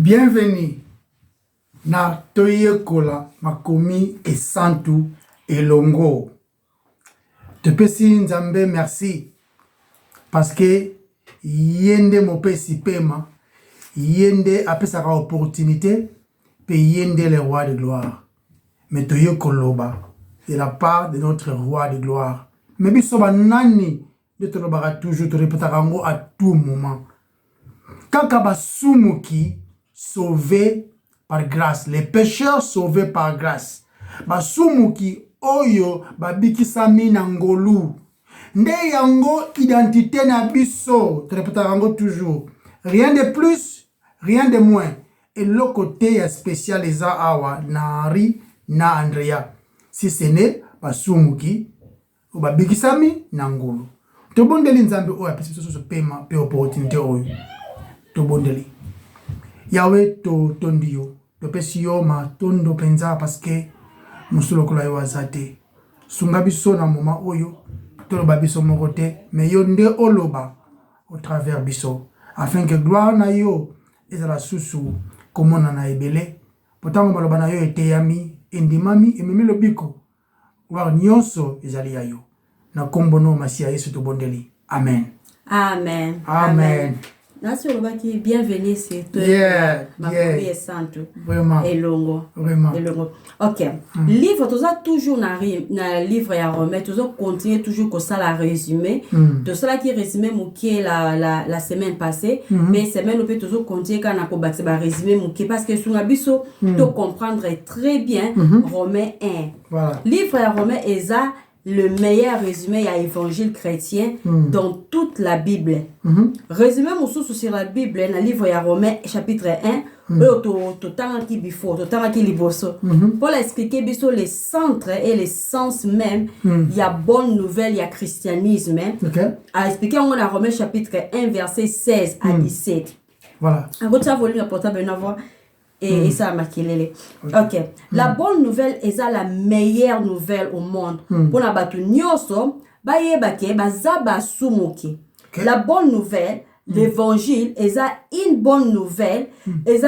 Bienvenue na toyekola makomi esantu elongo. Tepesi nzambe merci parce que yende mopesi pema, yende apesaka opportunité, pe yende le roi de gloire. Mais toyekoloba de la part de notre roi de gloire. Mais bisoba nani de tolobaka toujours, te répétaka ngo à tout moment. Kaka basumuki sauvés par grâce, les pécheurs sauvés par grâce. Basumuki oyo babikisami na ngolu. Nde yango identité na biso, te répétaka ngo toujours. Rien de plus, rien de moins. Et le côté spécial eza awa na Henri na Andrea. Si ce n'est basumuki ou babikisami na ngolu. Tobondeli nzambe oyo apesi biso pema pe opportunité oyo. Tobondeli. Yahweh to tondio. Topesi yo ma tondo penza parce que musolo kola yo azate. Sunga biso na moma oyo. Toloba biso moko te. Mais yo nde oloba au travers biso. Afin que gloire na yo ezala susu komona na ebele. Potango maloba na yo eteyami endimami ememi lobiko. Gloire nyonso ezali ya yo. Na kombono masia Yesu tobondeli. Amen. Amen. Amen. Merci Olobaki, bienvenue sur toi. Ma famille est sainte. Vraiment. Elongo. Vraiment. Elongo. Ok. Livre, tu as toujours na livre à remettre, tu as continué toujours comme ça la résumé. Tout ça qui résumé mouké la semaine passée, mais semaine on peut toujours continuer quand on a combattu ba résumé mouké parce que sur abisso tu comprendre très bien Romains 1. Voilà. Livre à Romains est le meilleur résumé à l'évangile chrétien dans toute la Bible. Résumé sur la Bible, dans le livre de Romains, chapitre 1, pour expliquer le centre et le sens même, il y a bonne nouvelle, il y a christianisme. À expliquer on a Romains chapitre 1, verset 16 à 17. Voilà. Et ça m'a kilé. Ok. La bonne nouvelle est la meilleure nouvelle au monde. Pour la batu nyoso, baye bake bazaba sumuki. La bonne nouvelle, l'évangile est une bonne nouvelle, est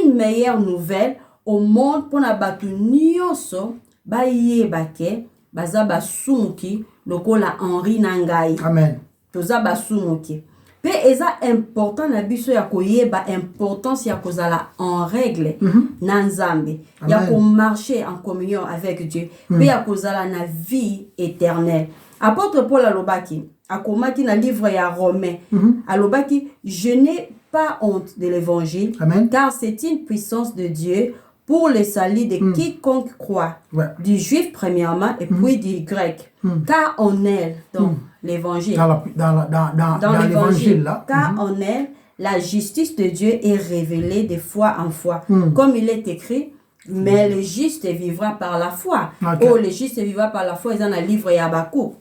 une meilleure nouvelle au monde pour la batu nyoso, baye bake bazaba sumuki, lokola Henri Nangai. Amen. Tozaba sumuki. Pe eza important na biso ya koyeba importance ya kozala en règle na nzambe ya ko marcher en communion avec Dieu pe ya kozala na vie éternelle. Apôtre Paul alobaki akomaki na livre ya Romains alobaki je n'ai pas honte de l'évangile car c'est une puissance de Dieu pour le salut de quiconque croit, du juif premièrement et puis du grec. Car en elle, donc l'évangile, dans l'évangile, car en elle, la justice de Dieu est révélée de foi en foi. Comme il est écrit, mais le juste vivra par la foi. Oh, le juste vivra par la foi, ils ont un livre Yabakou.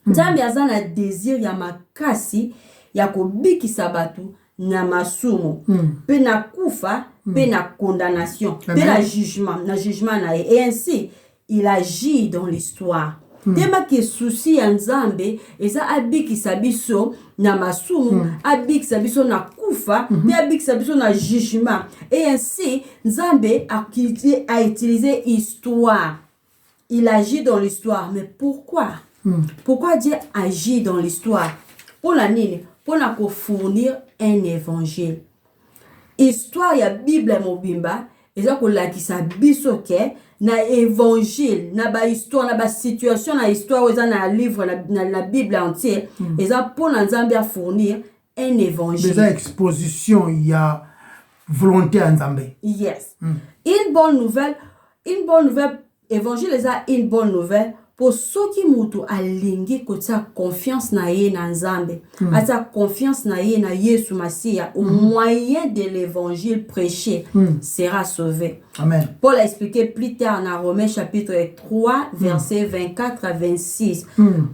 Nzambe azana désir ya makasi ya kobiki sabatu na masumu pe na kufa pe na condamnation pe na jugement na et ainsi il agit dans l'histoire. Tema ke souci ya Nzambe eza abiki sabiso na masumu abiki sabiso na kufa pe abiki sabiso na jugement et ainsi Nzambe a utilisé histoire. Il agit dans l'histoire. Mais pourquoi? Pourquoi Dieu agit dans l'histoire? Pour la nini? Pour la fournir un évangile. Histoire ya Bible mobimba, eza ko lakisa biso ke na évangile, na ba histoire, na ba situation, na histoire eza na livre na la Bible entière, eza pour Nzambe a fournir un évangile. Déjà exposition, il y a volonté en Nzambe. Yes. Une bonne nouvelle, évangile eza une bonne nouvelle. Pour ceux qui mutu alingi kotia confiance na ye na Nzambe, ata confiance na ye na Yesu Masia au moyen de l'évangile prêché sera sauvé. Amen. Paul a expliqué plus tard dans Romains chapitre 3 verset 24 à 26.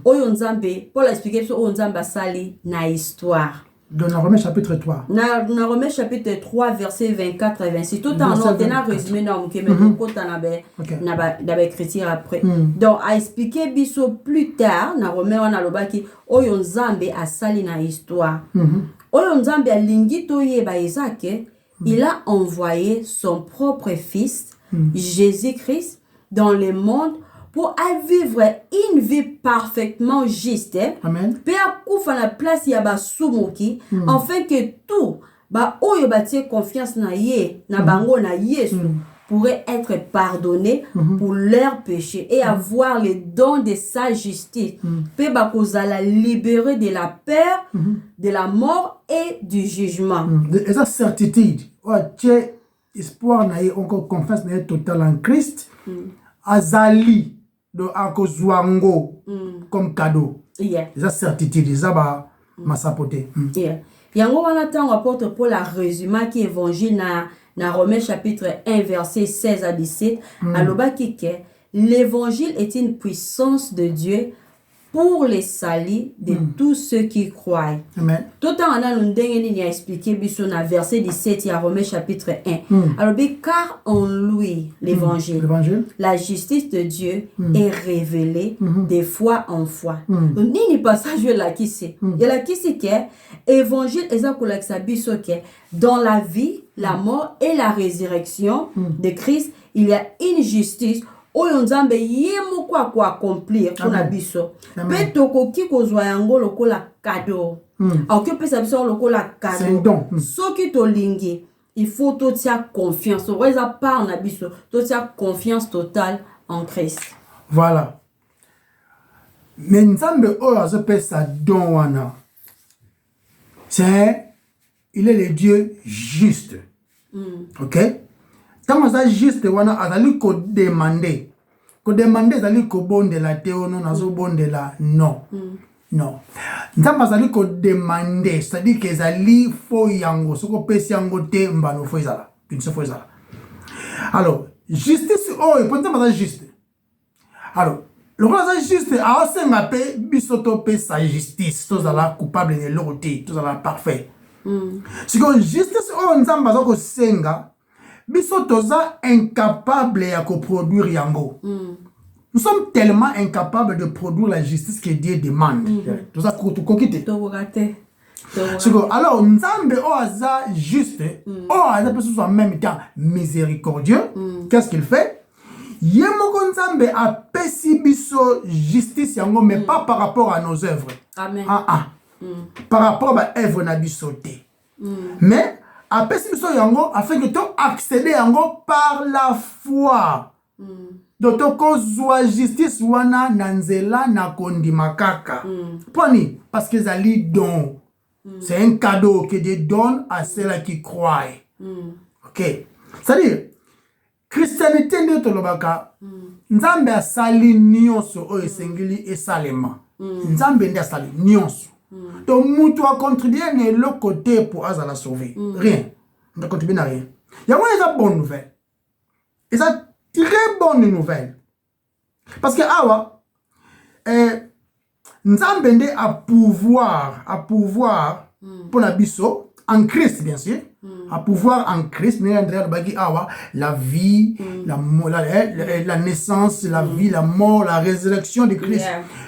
Oyo Nzambe, Paul a expliqué sur Nzambe sali na histoire. Dans Romains chapitre 3. Dans Romains chapitre 3 verset 24 à 26. Tout en ordonnant résumé dans mon kémé côté na écriture après. Donc a expliqué biso plus tard dans Romains on a lobaki oyo Nzambe a sali na histoire. Oyo Nzambe a lingi to yeba ezake il a envoyé son propre Fils, Jésus-Christ, dans le monde pour vivre une vie parfaitement juste. Amen. Pe akufa na place ya basumuki, afin que tout, oyo batie confiance na ye, na bango na Yesu, pourrait être pardonné pour leurs péchés et avoir le don de sa justice. Pe bakozala libéré de la peur, de la mort et du jugement. Et sa certitude, tu as espoir na ye, encore confiance na ye totale en Christ, azali de akozwango comme cadeau. Yeah. Eza certitude, eza ba masapote. Yeah. Yango wana tango apôtre Paul a résumé qui évangile na Romains chapitre 1 verset 16 à 17 alobaki que l'évangile est une puissance de Dieu pour les salis de tous ceux qui croient. Amen. Tout en allant ndenge ni a expliqué biso na verset 17 ya Romains chapitre 1. Alors car en lui l'évangile, la justice de Dieu est révélée de foi en foi. Nini passage là qui c'est? Il là qui c'est que évangile ezakolakisa biso que dans la vie, la mort et la résurrection de Christ, il y a une justice oyo nzambe ye moko ako accomplir pona biso pe tokoki kozwa yango lokola cadeau akoki opesa biso lokola cadeau soki tolingi il faut totia confiance oza part na biso totia confiance totale en Christ. Voilà. Mais nzambe oyo azopesa don wana, il est le Dieu juste. Ok? Tant que juste wana azali ko demander azali ko bondela te ono nazo bondela non. Non. Nzambe azali ko demander, c'est-à-dire que ezali fo yango soko pesi yango te mbano fo ezala. Une seule fois ezala. Alors, justice oh pour nzambe azali juste. Alors, le roi azali juste a osenga pe biso to pe sa justice, to zala coupable de l'autorité, to zala parfait. C'est que justice oh nzambe azako senga biso toza incapable ya produire yango. Nous sommes tellement incapables de produire la justice que Dieu demande. Toza kokite. Alors nzambe o aza juste, o aza peut en même temps miséricordieux. Qu'est-ce qu'il fait? Yemoko nzambe a pesi biso justice yango mais pas par rapport à nos œuvres. Amen. Par rapport à œuvre na biso te. Mais après si nous yango afin que tu accéder yango par la foi. Donc kozwa justice wana nanzela na kondima kaka. Poni parce que zali don. C'est un cadeau que Dieu donne à ceux qui croient. OK. C'est-à-dire Christianité nde tolobaka nzambe asali nyonso oyo esengeli esalema. Nzambe nde asali nyonso. Donc, mutu a contribué à l'autre côté pour la sauver. Rien. On ne contribue à rien. Il y a une bonne nouvelle. Et ça, très bonne nouvelle. Parce que, Nzambende a pouvoir pour la biso, en Christ, bien sûr. À pouvoir en Christ, la vie, la naissance, la vie, la mort, la résurrection de Christ.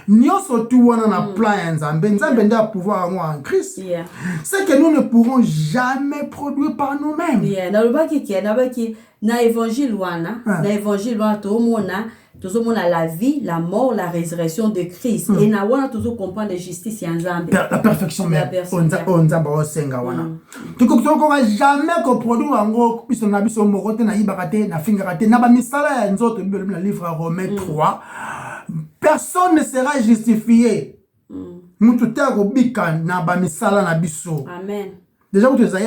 Nous sommes plein Nzambe a pouvoir en Christ. C'est que nous ne pourrons jamais produire par nous-mêmes. Na évangile wana la vie, la mort, la résurrection de Christ. Et na wana toujours comprendre la justice en Nzambe. La perfection même. On Nzambe osenga wana. Tu ne jamais produire en biso na biso morote na ibakate na fingarate na ba misala ya nzoto na livre Romains 3. Personne ne sera justifié. Mutu ta ko bika na ba misala na biso. Amen. Déjà déjà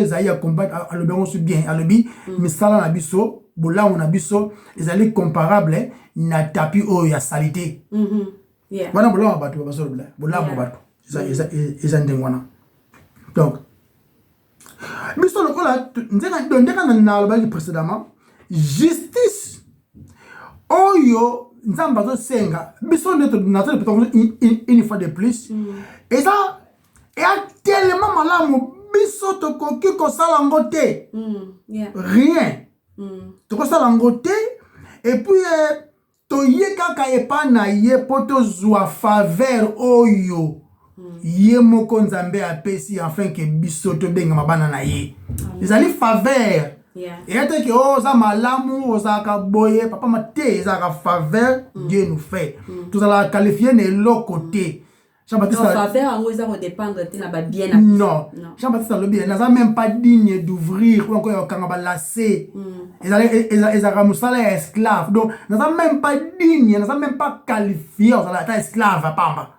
Isaïe a combattre à le bien à lebi misala na biso bola on a biso ezali comparable na tapi o ya salité. Wana bola ba batu ba so bola ba batu isa ndengwana. Donc biso lokola ndeka na lobaki précédemment justice oyo nzamba zo senga biso neto na une fois de plus et ça et a tellement malamu biso tokoki kosala ngo te. Rien. Tokosala ngo te et puis toye kaka epa na ye poto zwa faveur oyo ye moko nzambe apesi afin que biso tobengama bana na ye ezali faveur eyate ke oza malamu ozalaka boye papa mate ezalaka faveur Dieu nous fait tozalaka qualifié na eloko te Jean-Baptiste non Jean-Baptiste alobi naza même pas digne d'ouvrir ou encore yokanga balase ezalaka mosala ya esclave donc naza même pas digne naza même pas qualifié ozalaka esclave apamba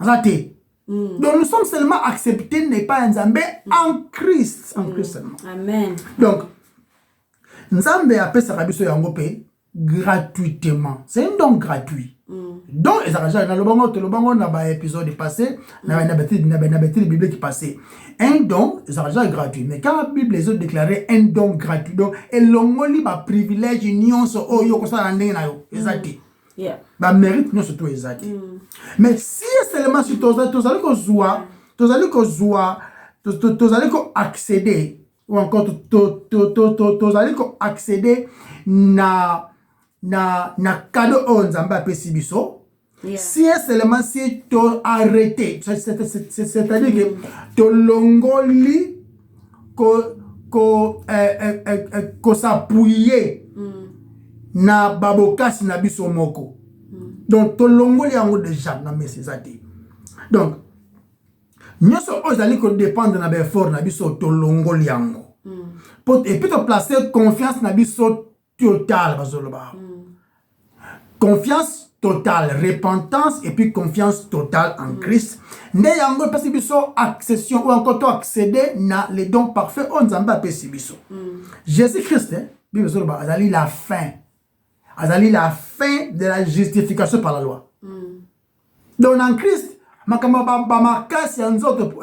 naza te. Donc nous sommes seulement acceptés n'est pas Nzambe en Christ seulement. Amen. Donc Nzambe apesa biso yango pe gratuitement. C'est un don gratuit. Donc ezaka na lobango na ba épisode passé na bêtise biblique qui passé. Un don ezaka gratuit mais quand la Bible les autres déclaré un don gratuit donc elongoli ba privilège nyonso oyo ko sala ndenge na yo ezati. Ba mérite non surtout ezati. Mais si seulement si tozali ko accéder ou encore tozali ko accéder na cadeau on Nzambe apesi biso si seulement si to arrêter c'est-à-dire que to longoli ko s'appuyer na babokasi na biso moko donc to longoli yango déjà na mesezati donc nyonso ozali ko dépendre na effort na biso to longoli yango et puis to placer confiance na biso totale bazoloba confiance totale repentance et puis confiance totale en Christ nde yango pesi biso accession ou encore to accéder na les dons parfaits on Nzambe pesi biso Jésus Christ Bible bazoloba azali la fin de la justification par la loi. Donc en Christ, pour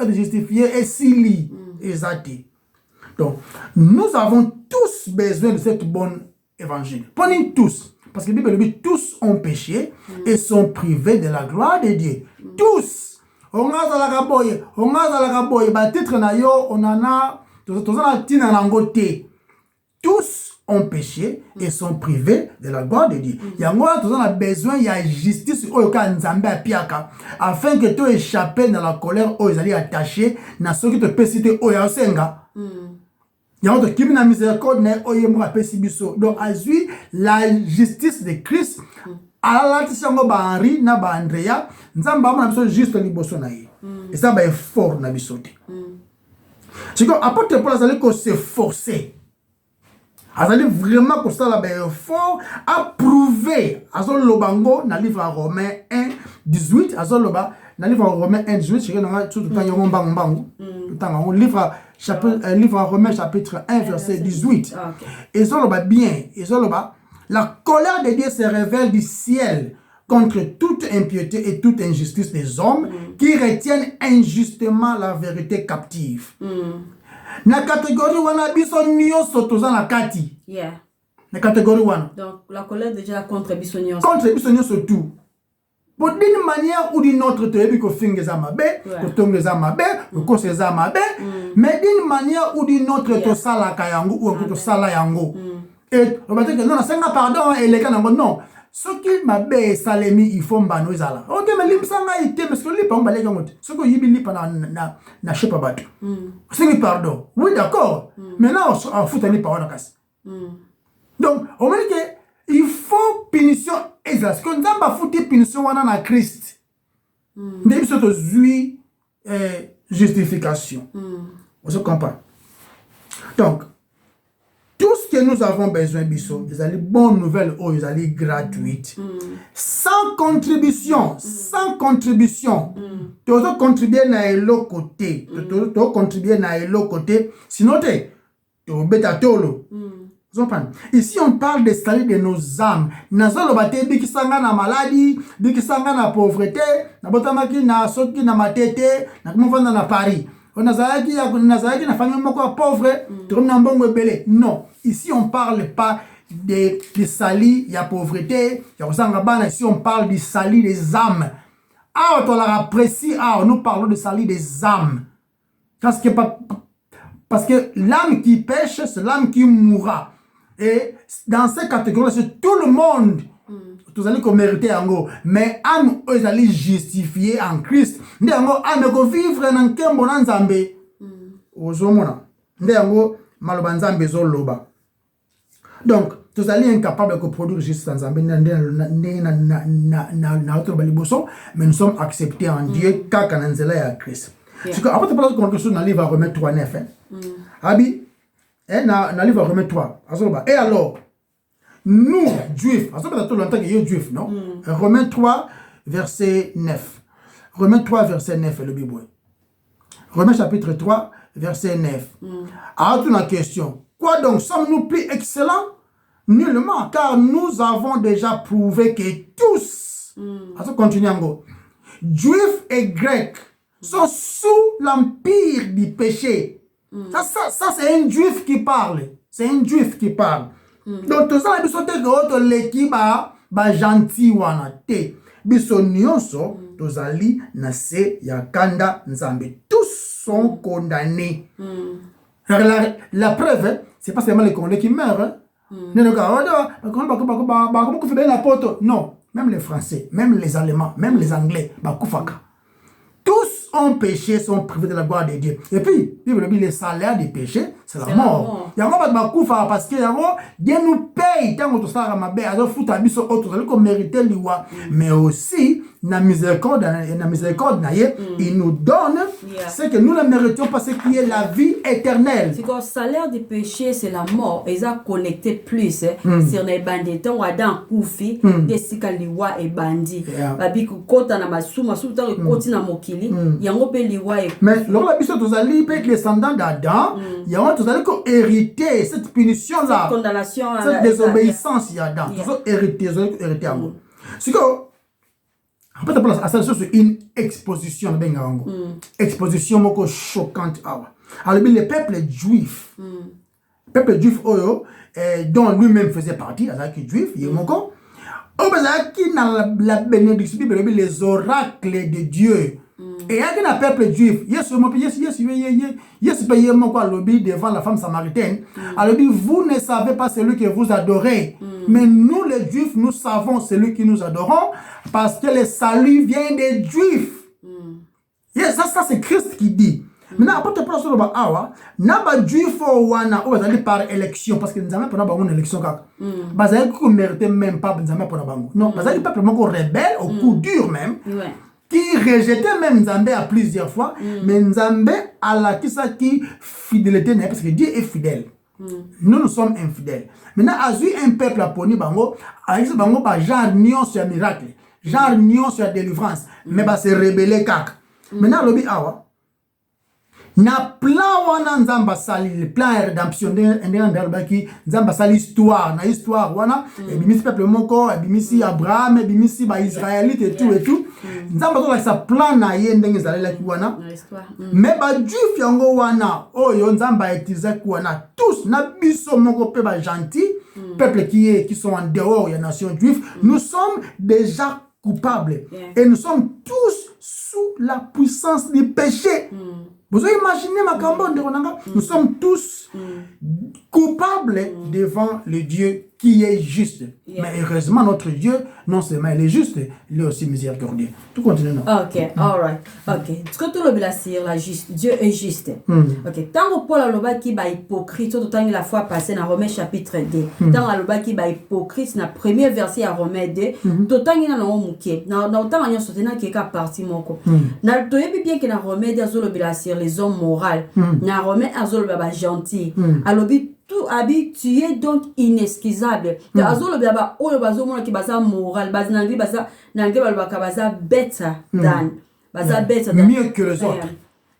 être justifié et s'il est donc nous avons tous besoin de cette bonne évangile. Prenez tous, parce que la Bible dit tous ont péché et sont privés de la gloire de Dieu. Tous. On a la boye, titre na yo, on en a, tous ont péché et sont privés de la gloire de Dieu. Yango tous on a besoin il y a justice oyoka Nzambe apiaka afin que tu échappes dans la colère o ezali attaché na ce qui te pesite oya senga. Yango to kimi na miséricorde na oyemo apesi biso. Donc azui la justice de Christ ala tisango ba Henri na ba Andrea Nzambe ba na biso juste liboso na ye. Et ça ba effort na biso te. C'est que apôtre Paul azali ko se forcer. Azali vraiment que ça là fort à prouver azol lobango na livre Romains 1 18 azol loba na livre Romains 1 18 chez na tout temps yo mbangu temps livre chapitre livre Romains chapitre 1 verset 18 et ça loba bien et ça loba la colère de Dieu se révèle du ciel contre toute impiété et toute injustice des hommes qui retiennent injustement la vérité captive. Na catégorie wana biso nyonso toza na kati. Na catégorie wana. Donc la colère déjà contre biso nyonso. Contre biso nyonso tout. Pour d'une manière ou d'une autre toyebi ko fingeza mabe, ko tongeza mabe, ko seza mabe, mais d'une manière ou d'une autre to sala ka yango ou to sala yango. Et on va dire que non, senga pardon et les kanango non. Ce qui m'a bé salemi il faut mbano ezala. OK mais limsanga ite parce que lipa mbale kangote. Ce que yibi lipa na chepa bato. C'est pardon. Oui d'accord. Maintenant on fout les paroles casse. Donc on dit que il faut punition ezala. Ce que nzamba fouti punition wana na Christ. Ndé biso to zui justification. On se comprend. Donc tout ce que nous avons besoin, biso, ils allaient bonne nouvelle, oh, ils allaient gratuite. Sans contribution, sans contribution. Tu dois contribuer à l'autre côté. Tu dois contribuer à l'autre côté. Sinon, tu es bêta tolo. Vous comprenez? Ici, on parle de salut de nos âmes. Nazolo bate biki sanga na maladie, biki sanga na pauvreté, na botamaki na soki na matete, na kumufanda na Paris. On a na famille moko pauvre, tu na mbongo ebele. Non, ici on parle pas de salut, il y a pauvreté, il y a osanga bana, ici on parle du salut des âmes. Ah, on l'a apprécié, ah, nous parlons de salut des âmes. Parce que l'âme qui pêche, c'est l'âme qui mourra. Et dans cette catégorie, c'est tout le monde Tous allez qu'on mérite yango. Mais âme, eux allez justifier en Christ. Nde yango âme ko vivre dans kembo na nzambe. Ozomona. Nde yango maloba nzambe zo loba. Donc, tous allez incapables de produire justice en nzambe na autre baliboso, mais nous sommes acceptés en Dieu kaka na nzela ya Christ. C'est que après tu parles de quelque chose dans le livre Romains 3:9. Abi na livre Romains 3. Et alors nous, juifs, ça fait longtemps qu'il y a juifs, non? Romains 3, verset 9. Romains 3, verset 9 est le Bible. Romains chapitre 3, verset 9. Alors, une question. Quoi donc? Sommes-nous plus excellents? Nullement, car nous avons déjà prouvé que tous, alors continue en gros, juifs et grecs sont sous l'empire du péché. Ça c'est un juif qui parle. C'est un juif qui parle. Donc tout ça biso te ko leki ba gentil wana te biso nyonso tozali na se ya kanda nzambe, tous sont condamnés. La preuve c'est pas seulement les condamnés qui meurent. Non, même les Français, même les Allemands, même les Anglais bakufaka. Tous ont péché, sont privés de la gloire de Dieu. Et puis, le salaire du péché, c'est la mort. Il y a un parce que Dieu nous paye tant que tout ça mérite l'iwa. Mais aussi, la miséricorde, il nous donne ce que nous ne méritons pas, ce qui est la vie éternelle. C'est que le salaire du péché, c'est la mort. Ils ont connecté plus sur les bandits. Tant que dans Koufi, des sikaliwa et bandits. Babi kota na masuma, surtout koti na mokili. Yango pe liwa et. Mais lorsque la biso tozali pe les descendants d'Adam, yango tozali ko hériter cette punition là. Cette condamnation, cette désobéissance d'Adam. Nous hériter yango. C'est que en fait, ça c'est une exposition bengango. Exposition moko choquante awa. Alors le peuple juif. Peuple juif oyo dont lui-même faisait partie, avec juif, yemoko. Qui na la bénédiction les oracles de Dieu. Et il y a un peuple juif, devant la femme samaritaine. Alors dit, vous ne savez pas celui que vous adorez. Mais nous les juifs, nous savons celui que nous adorons parce que le salut vient des juifs. Ça c'est Christ qui dit. Maintenant, après te prendre sur le awa, naba juif wana ou bazali par élection parce que nous avons pas une élection kaka. Bazali ko mérite même pas nous avons pas bango. Non, bazali peuple moko rebelle au coup dur même. Qui rejetait même Nzambe à plusieurs fois, mais Nzambe a la qui fidélité parce que Dieu est fidèle. Nous sommes infidèles. Maintenant, Azu un peuple à poni bango, avec bango ba genre nion sur miracle, genre nion sur délivrance, mais ba se rebeller kaka. Maintenant lobi awa na plan wana nzamba sali le plan de rédemption ndaki nzamba sali histoire na histoire wana bimisi peuple moko bimisi Abraham bimisi ba israélite et tout nzamba to sa plan na ye ndenge zalela ki wana mais ba juif yango wana oyo nzamba etiza ki wana tous na biso moko pe ba gentil peuple qui sont en dehors ya nation juive nous sommes déjà coupables et nous sommes tous sous la puissance du péché. Vous imaginez ma cambo de Ronanga? Nous sommes tous coupables devant le Dieu qui est juste. Mais heureusement, notre Dieu, non seulement il est juste, il est aussi miséricordieux. Tout continue. Ok, alright. Ok. Ce que tu le dire, la juste, Dieu est juste. Ok. Tant que Paul a le qui est hypocrite, tout temps la fois passée dans Romains chapitre 2. Tant que le qui est hypocrite, dans le premier verset à Romains 2, tout temps il y a un mouké. Dans le temps il y a un qui est parti moko. Dans le temps bien que dans Romains 2, les hommes moraux. Dans Romains 2, gentil. Alors tout habitué donc inexcusable. Azolo baba o bazo mona ki baza moral baz nangi baza baza better than mieux que les autres.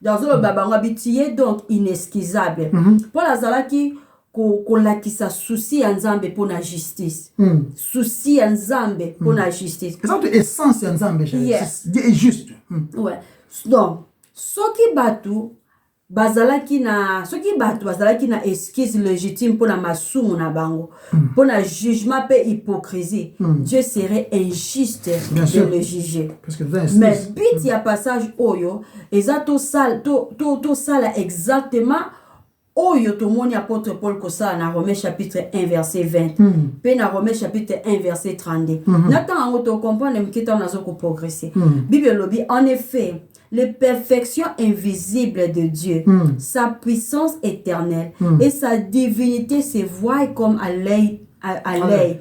Azolo baba habitué donc inexcusable. Pour la zalaki ko lakisa souci ya nzambe pour la justice. Souci ya nzambe pour la justice. C'est essence ya nzambe. Dieu est juste. Ouais. Donc soki batu bazalaki na excuse légitime pour la masumu na bango pour la jugement pe hypocrisie Dieu serait injuste de le juger parce que mais but ya passage oyo eza to sala exactement oyo tomoni apôtre Paul kosala na Romains chapitre 1 verset 20 pe na Romains chapitre 1 verset 32 natanga ngo to comprendre mkita nazo ko progresser Bible lobi en effet les perfections invisibles de Dieu, sa puissance éternelle et sa divinité se voient comme à l'œil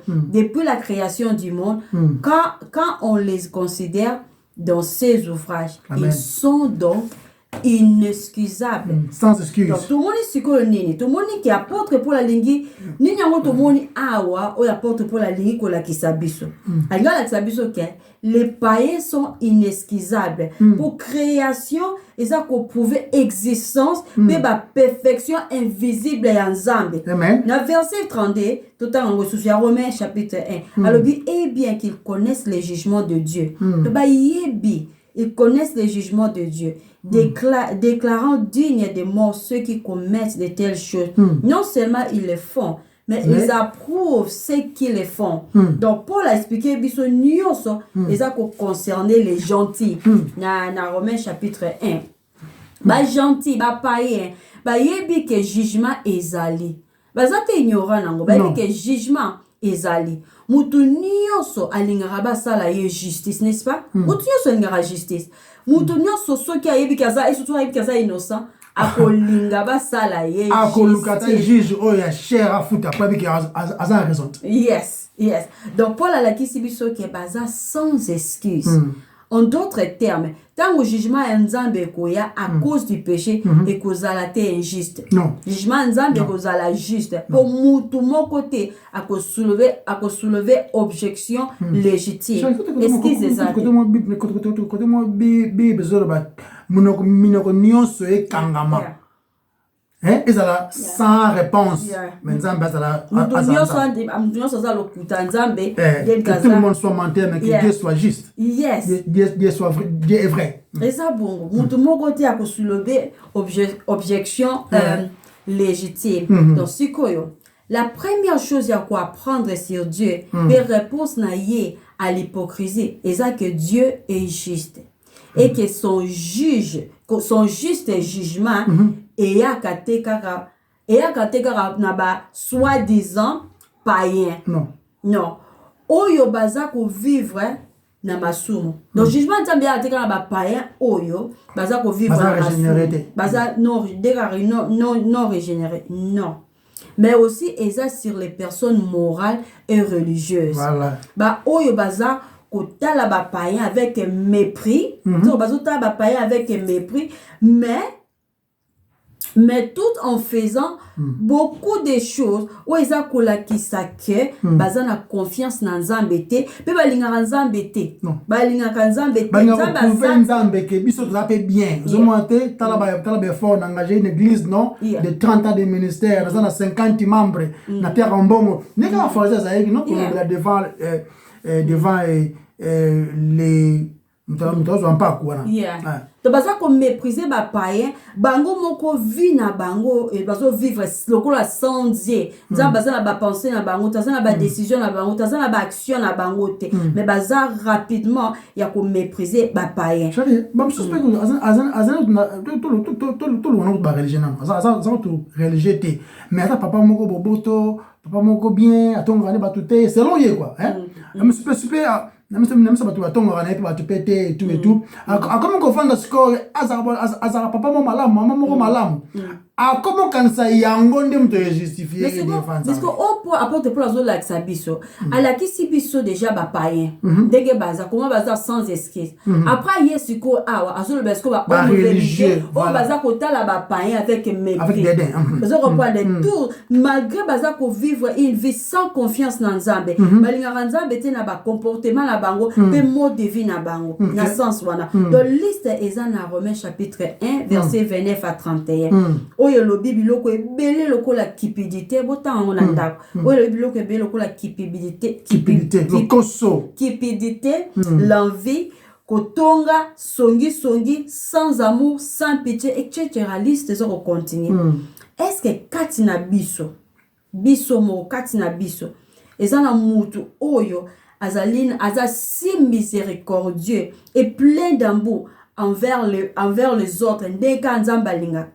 depuis la création du monde quand on les considère dans ses ouvrages. Amen. Ils sont donc inexcusables. Sans excuse. Donc, tout le monde est sur nini. Tout le monde qui apporte pour la lingi. Nini yango tout le monde awa ou apporte pour la lingi ko la kisabiso. Anga la kisabiso ke les païens sont inexcusables. Pour création, ils ont qu'on prouver existence, mais ba perfection invisible en Zambie. Amen. Dans verset 32, tout en ressources Romains chapitre 1. Alors eh bien qu'ils connaissent les jugements de Dieu. Ba yebi ils connaissent les jugements de Dieu, déclarant dignes de mort ceux qui commettent de telles choses. Non seulement ils le font, mais ils approuvent ceux qui le font. Donc, Paul a expliqué biso nyonso, ils ont concerné les gentils. Na Romains chapitre 1. Ba gentil, ba païen, ba yebi que jugement ezali. Ba zate ignorant nango, ba yebi que jugement ezali. Mutu nyonso alingara basala ye justice, n'est-ce pas? Mutu nyonso alingara justice. Mutu nyonso soki ayebi kaza, et surtout ayebi kaza innocent, akolinga basala ye justice. Akolukata juge oya cher afuta pa biki aza raison. Yes, yes. Donc Paul a la kisibiso ke baza sans excuse. En d'autres termes, tant au jugement nzambe koya à cause du péché et kozala te injuste. Non. Jugement nzambe kozala juste. Pour mutu mon côté à soulever objection légitime. Excusez ça. Côté moi bible zoroba minoko nyonso e kangama. Hein, ils là sans réponse. Mais nzambe azala que tout le monde soit menteur mais que Dieu soit juste. Yes. Dieu est vrai. Et ça bon, mutu mon côté à soulever objection légitime. Donc sikoyo. La première il y a quoi apprendre sur Dieu, et réponse naïe à l'hypocrisie, et ça que Dieu est juste. Et que son juste jugement, et à katekara naba soi-disant païen. Non. Oyo baza ko vivre na masumu. Donc jugement nzambe ya katekara ba païen oyo baza ko vivre na masumu. Baza non régénéré. Non. Mais aussi eza sur les personnes morales et religieuses. Voilà. Ba oyo baza kotala ba païen avec mépris. Donc baza kotala ba païen avec mépris, mais tout en faisant beaucoup de choses où ils ont kolakisake baza na confiance na nzambe te pe balinga nzambe te balinga nzambe te nzambe ke biso tozape bien zomote tala ba fort engagé une église non de 30 ans de ministère dans na 50 membres na terre mbongo neka la force ça non devant les to baza ko mépriser ba païen bango moko vie na bango et bazo vivre lokola sans Dieu nza baza na ba pensée na bango taza na ba décision na bango taza na ba action na bango te mais baza rapidement ya ko mépriser ba païen ba suspect tout le monde ba religion na ça tout religieux te mais ata papa moko boboto papa moko bien atongane ba tout selon ye quoi hein super même ça va tout attendre on va te péter et tout et tout comment qu'on fait score azara papa mo malamu maman mo malamu comment quand ça yango ndem to justifier les défenses parce que au pour apporter pour la zone là ça biso à la kisibiso déjà ba païen dege baza comment baza sans excuse après yesu ko azolo besko ba religieux on baza ko tala ba païen avec mépris baza ko prendre tout malgré baza ko vivre une vie sans confiance dans nzambe balinga nzambe te na ba comportement na bango pe mot de vie na bango na sens wana donc liste eza na Romains chapitre 1 verset 29 à 31 oyo lobi biloko ebele lokola cupidité botango na ndako oyo lobi biloko ebele lokola cupidité l'envie kotonga songi sans amour sans pitié etc. liste zo continuer est-ce que katina biso mo katina biso ezana mutu oyo aza si miséricordieux et plein d'amour envers les autres ndeka nzamba linga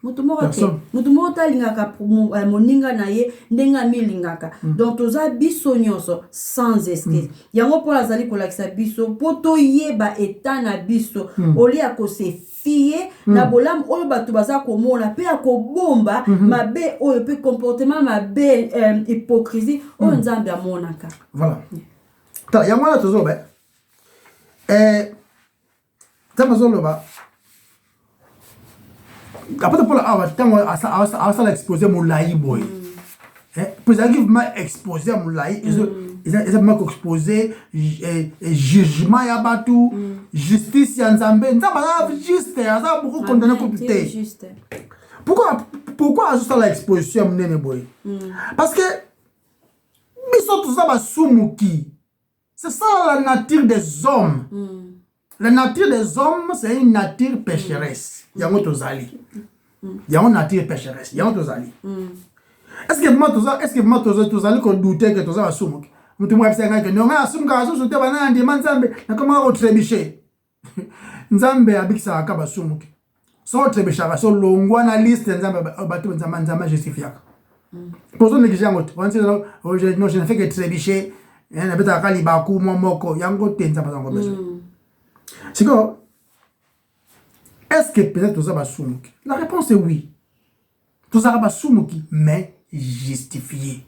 mutu moko talingaka moninga na ye ndenge amilingaka donc toza biso nyonso sans excuse yango mpo azali kolakisa biso mpo toyeba eta na biso olia kose fier na bolamu oyo bato baza komona pe ya kobomba mabe oyo pe comportement mabe hypocrisie oyo nzambe amonaka voilà ta yango na tozoba nzambe azoloba après pour la tango asa exposer molai boy pour ça qui m'a exposé molai ils m'a exposé jugement ya batu justice ya nzambe nzambe juste asa beaucoup condamné comme juste pourquoi asa la exposition munene boy parce que biso tout ça ba sumuki c'est ça la nature des hommes. La nature des hommes, c'est une nature pécheresse. Yango tozali. Yango nature pécheresse. Yango tozali. Est-ce que moi tozali ko douter que tozali asumuki? Mutu mwa pesa ngaka non asumuka asusu te bana ndima nzambe na kama ko trebicher. Nzambe abikisa aka basumuki. So trebisha so longwa na liste nzambe batu nzambe justifiaka. Pozo négliger yango. On sait non je ne fais que trebicher. Na beta kali baku moko yango te nzambe zango besoin. C'est quoi? Est-ce que peut-être tout ça va soumuki? La réponse est oui. Tout ça va soumuki, mais justifié.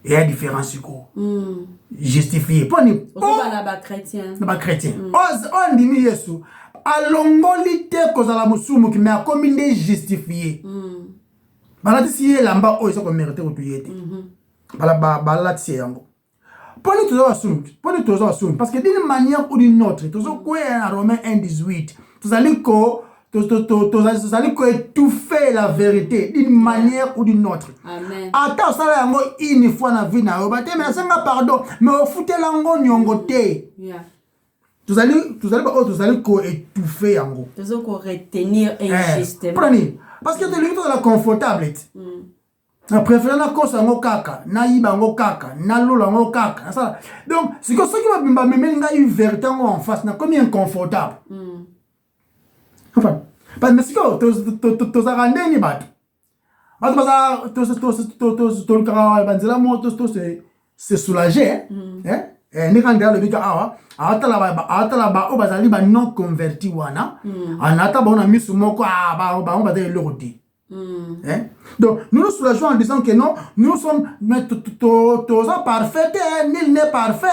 Il y a une différence sur quoi? Justifié. Pas ni pas chrétien. Pas chrétien. On dit Yesu. Alongolite kozala musumuki, mais a comme il justifié. Balati si lamba o isa ko mériter otuyete. Balati si yango. Parce que d'une manière ou d'une autre, tu as Romains 1:18, tu allez étouffer la vérité d'une manière ou d'une autre. Amen. Attends, ça là, une fois dans la vie, mais ça pardon, mais au foot l'ango nyongote. Tu allez étouffer yango. Tu allez retenir injustement. Prenez, parce que tu es dans la confortable. Na préféré na kosa ngo kaka na yiba ngo kaka na lola ngo kaka ça donc c'est comme ça qui va bimba même nga une vérité ngo en face na comme inconfortable enfin parce que c'est que to za randeni bato baza to le kara banzela mo to c'est soulager ni kanda le bika awa atala ba o bazali ba non converti wana anata ba na misu moko ba ba de loroti. Donc, nous nous soulageons en disant que non, nous sommes tous parfaits, nul n'est parfait,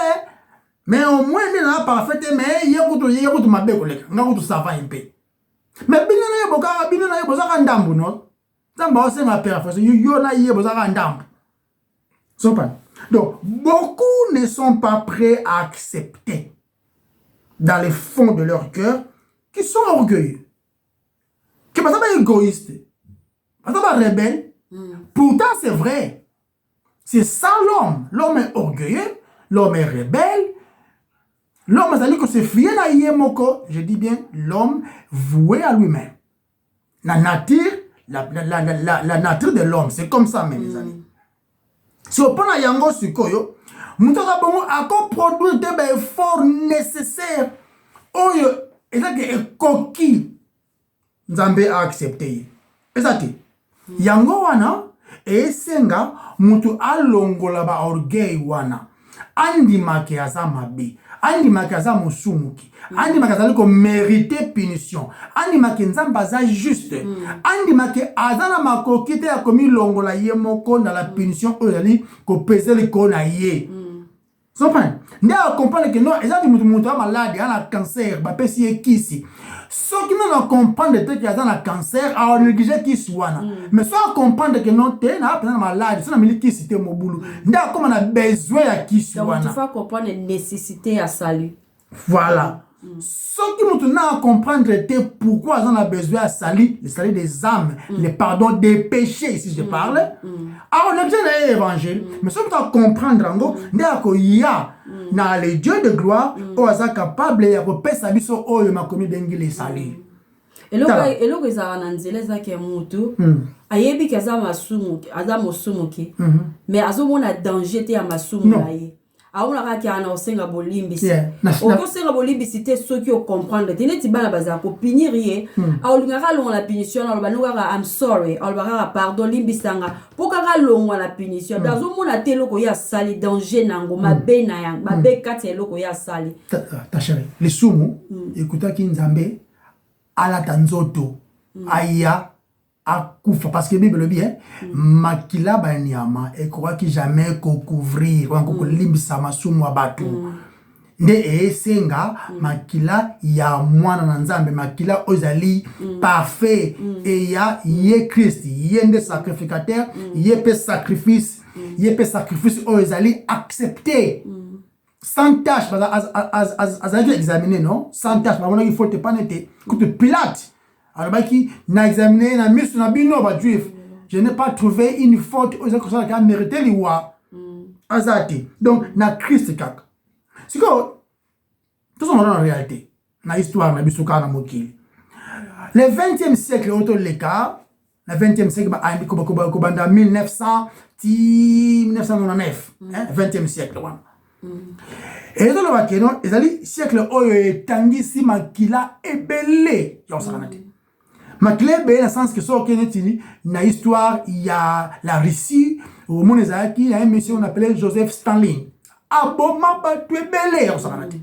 mais au moins nul n'est parfait, mais il y a beaucoup de mabe collègues, on a beaucoup de savants un peu. Mais bien na boza kandambu non, tamba ose na perfection, yo na yé boza kandambu. Donc, beaucoup ne sont pas prêts à accepter dans les fonds de leur cœur qui sont orgueilleux, qui ne sont pas égoïstes. Rebelle. Pourtant, c'est vrai. C'est ça l'homme. L'homme est orgueilleux, l'homme est rebelle. L'homme, c'est fier à Yemoko. Je dis bien, l'homme voué à lui-même. La nature de l'homme, c'est comme ça, mes amis. Si on prend Yango Sukoyo, nous avons produit des efforts nécessaires. Oyo, et ça qui est coquille. Nzambe a accepté. Et ça qui yango wana esenga mutu alongola ba orgueil wana andimaki aza mabe andimaki aza musumuki andimaki azali ko mériter punition andimaki nzamba aza juste andimaki aza na makoki te ya komi longola ye moko na la punition oyo ali ko peser le ko na ye Sopran, ne a comprendre que non, ezali mutu malade, a cancer, ba pesi ekisi. Ceux qui ne comprennent pas que y a un cancer, a négliger qui soit. Mais soit comprendre que non, tu es malade, c'est la miliki te mobulu. Ne a comme on a besoin à qui soit. Donc il faut comprendre la nécessité à salut. Voilà. Ceux qui maintenant comprendre pourquoi on a besoin à salut, le salut des âmes, le pardon des péchés, si je parle. Alors on a besoin d'un évangile, mais ceux qui doivent comprendre en gros, il y a dans les dieux de gloire, on est capable de faire sa vie sur eux, ma commis d'engler salut. Et là, ils ont annoncé que mutu, ayebi kaza masumu, aza mosumuki, mais azo mona danger te ya masumu laye. auna ka na osenga bolimbisi Yeah. senga bolimbisi te soki o comprendre te neti bana baza ko punir ye aulingaka longa la punition aloba nokaka I'm sorry aloba kaka pardon limbisanga po kaka longwa la punition bazomona te eloko ya sali danger nango mabe na yango mabe kati ya eloko ya sali ta chérie lisumu ekutaki nzambe alata nzoto aya akufa parce que Bible bien makila banyama ekoki jamais couvrir ko limbisa masumu abatu nde esenga makila ya mwana na nzambe makila ozali parfait et ya ye Christ yende sacrificateur ye sacrifice ozali accepté sans tâche as examiné non sans tâche il faut te pas nete que Pilate alors qui n'a examiné na misu na bino ba juif je n'ai pas trouvé une faute aux gens qui a mérité liwa azati donc na Christ kaka siko tout ça en réalité na histoire na bisuka na mokili le 20e siècle auto leka le 20e siècle ba andi ko banda 1900 1999 20e siècle wana et dans le bakeno ezali siècle oyo etangisi makila ebele yo sakanate makila ebele na sens que so kenetini na histoire il y a la Russie au monde ezaki il y a un monsieur on appelait Joseph Staline aboma batu ebele yo sakanate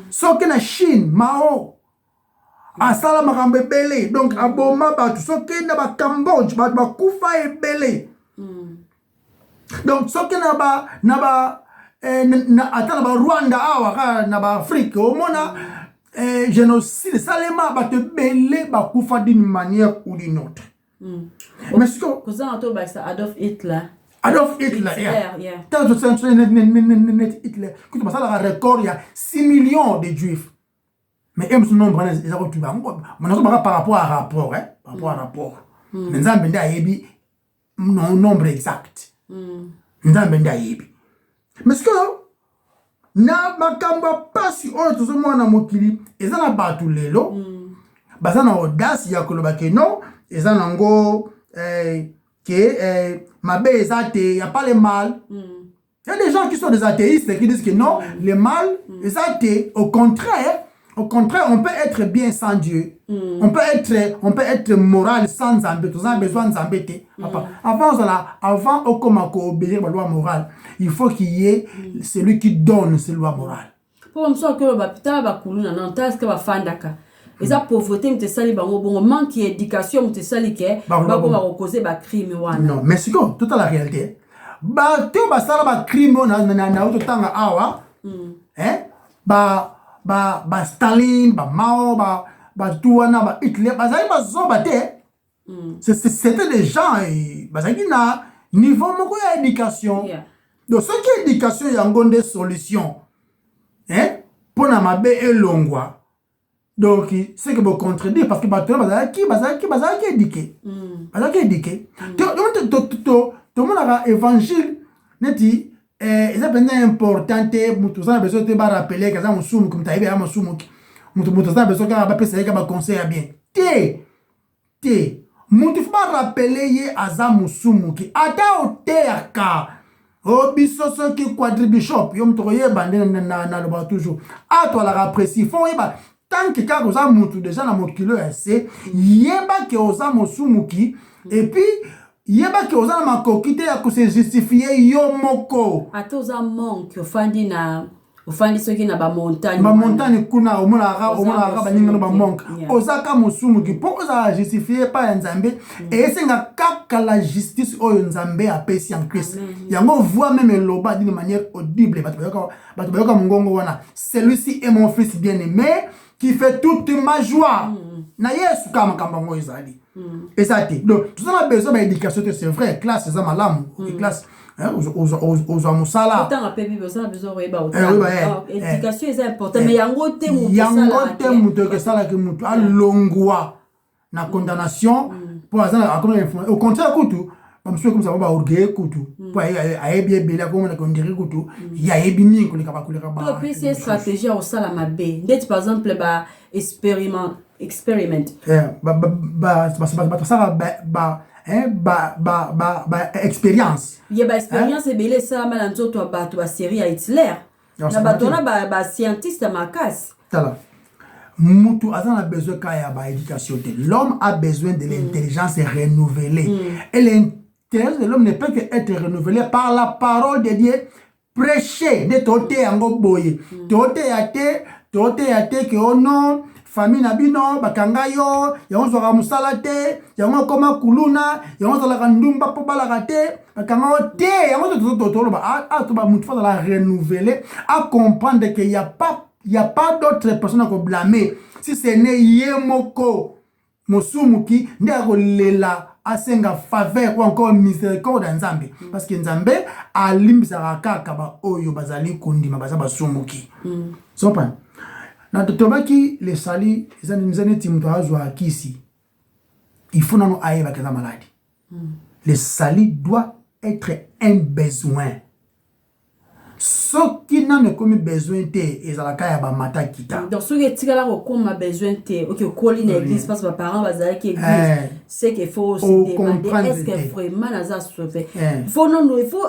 so ke na Chine Mao asala makambo ebele donc aboma batu so ke na ba Cambodge batu bakufa ebele donc so ke na ba attends ba Rwanda awa na ba Afrique au mona génocide salema ba te belé ba kufa d'une manière ou d'une autre mais ce que cousin to ba Adolf Hitler yeah tant de centre Hitler que tu passes la record il y a 6 millions de juifs mais ce nombre ils ont tout ba par rapport à rapport par rapport à rapport nzambe nda yebi nombre exact nzambe nda yebi mais ce que na makamba pasi oyo tozomona mokili eza na bato lelo baza na audace ya koloba ke non eza nango mabe eza te ya pas le mal. Il y a des gens qui sont des athéistes qui disent que non, le mal eza te. Au contraire, on peut être bien sans Dieu. On peut être moral sans Nzambe. Tout ça besoin de Nzambe. Avant au obéir la loi morale, il faut qu'il y ait celui qui donne ces lois morales. Pour me dire que le baptême va couler dans le temps que va fandaka. Et ça pauvreté me te sali bango bon manque d'éducation me te sali ke ba ko va causer ba crime wana. Non, mais c'est quoi toute la réalité. Ba te ba sala ba crime na auto tanga awa. Ba Staline, ba Mao, ba Touana, ba Hitler, ba zali ba zobate. C'était des gens ba zali na niveau moko ya éducation. Donc ce qui est éducation il y a une solution. Pour na mabe elongwa. Donc c'est que vous contredire parce que ba zali éduqué. Bazali éduqué. Tout le monde a évangile neti c'est important que mutu sana besoin de rappeler que ça musumu comme taibe ya musumu mutu sana besoin que ba pesa ka ba conseil bien te mutu fa rappeler ye aza musumu ki ata oteaka obisoso ki quadribishop yo mutu ye bande na lo toujours ato la apprécie font yeba tant que ka oza mutu déjà na mokilo ese yeba ke oza musumu ki et puis yeba ke oza na makokite ya se justifier yo moko ata oza monk ofandi soki na ba montagne kuna omona ba ninga no ba monk oza ka musumu ki po oza justifier pa ya Nzambe et esenga kaka la justice oyo Nzambe apesi en Christ yango voit même loba d'une manière audible bato bayoka mongongo wana celui-ci est mon fils bien-aimé qui fait toute ma joie na Yesu kama kambango ezali. Et ça dit. Donc, tout ça a besoin d'éducation, c'est vrai. Classe, c'est malam. Classe, aux amusala. Autant après, besoin éducation est important. Mais yango te mouto que ça la que mouto a longwa na condamnation pour au contraire kutu. Monsieur comme ça va orgueil kutu. Pour aye bien bela comme on a condamné kutu. Il y a ebi mingi ko le kaba. Donc, c'est stratégie au salama B. D'être par exemple experiment expérience. Il y a expérience et belé ça mal en toi ba série à Hitler. Na batona ba scientiste ma casse. Tala. Mutu a besoin de l'éducation. L'homme a besoin de l'intelligence renouvelée. Et l'intelligence de l'homme ne peut qu'être renouvelée par la parole de Dieu prêchée. De tote ango boye. Tote yate que oh non, famille nabino, bakanga yo, yango zora musala te, yango koma kuluna, yango zala kandumba po balagate, bakanga te, yango totolo ba to ba mutu fa la renouveler, à comprendre qu'il y a pas d'autres personnes à blâmer. Si ce n'est Yemoko, Mosumuki, Ndeko Lela, Asenga faveur ou encore miséricorde en Nzambe. Parce que Nzambe a limbisaraka kaba oyo bazali kundima bazaba sumuki. Sopan. Na totobaki les sali, les années timtoazwa kisi. Il faut non aïe avec la maladie. Les sali doit être un besoin. Ce qui n'a comme besoin de et ça la kaya ba mata kita. Donc ce qui est là comme a besoin de OK coller l'église parce que mes parents bazali qui église c'est qu'il faut se demander est-ce que vraiment naza sauver. Faut non il faut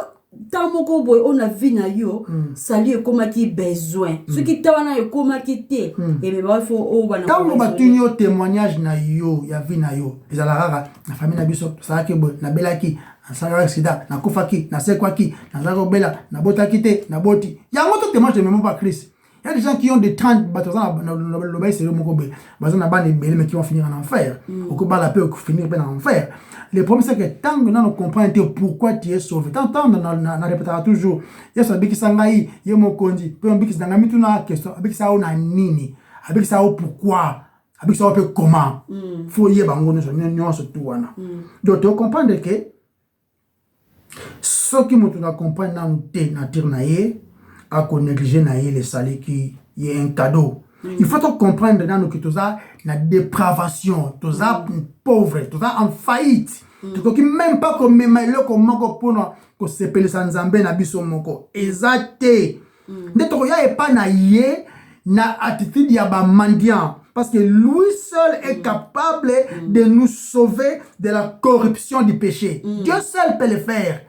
tant moko boy on a vu na yo salut comme qui besoin. Ce qui tawana yo comme qui té et mais il faut o bana. Tant mo batunyo témoignage na yo ya vi na yo. Ezala rara na famille na biso ça ke na belaki na sida na kufaki na sekwaki na zako bela na botaki te na boti ya moto témoignage de même pas Christ. Il y a des gens qui ont des 30 bâtons le bail c'est le mokobe bazana na bani belé mais qui vont finir en enfer ou que bala peut finir en enfer. Le problème c'est que tant que nous comprenons pourquoi tu es sauvé tant on répétera toujours yesu abiki sangai ye mokonzi pe mbiki sanga mitu na question abiki sa ona nini abiki sa pourquoi abiki sa peut comment faut y bango nous surtout wana donc tu comprends que ce qui nous accompagne dans nature naie à qu'on néglige naie les salés qui est un cadeau. Il faut comprendre dans nous que tout ça la dépravation, tout ça pauvre, tout ça en faillite. Tout qui même pas comme même le comme pour que se pele sans Nzambe na biso moko. Exacté. Ne to ya e pas na yé na attitude ya ba mendiant parce que lui seul est capable de nous sauver de la corruption du péché. Dieu seul peut le faire.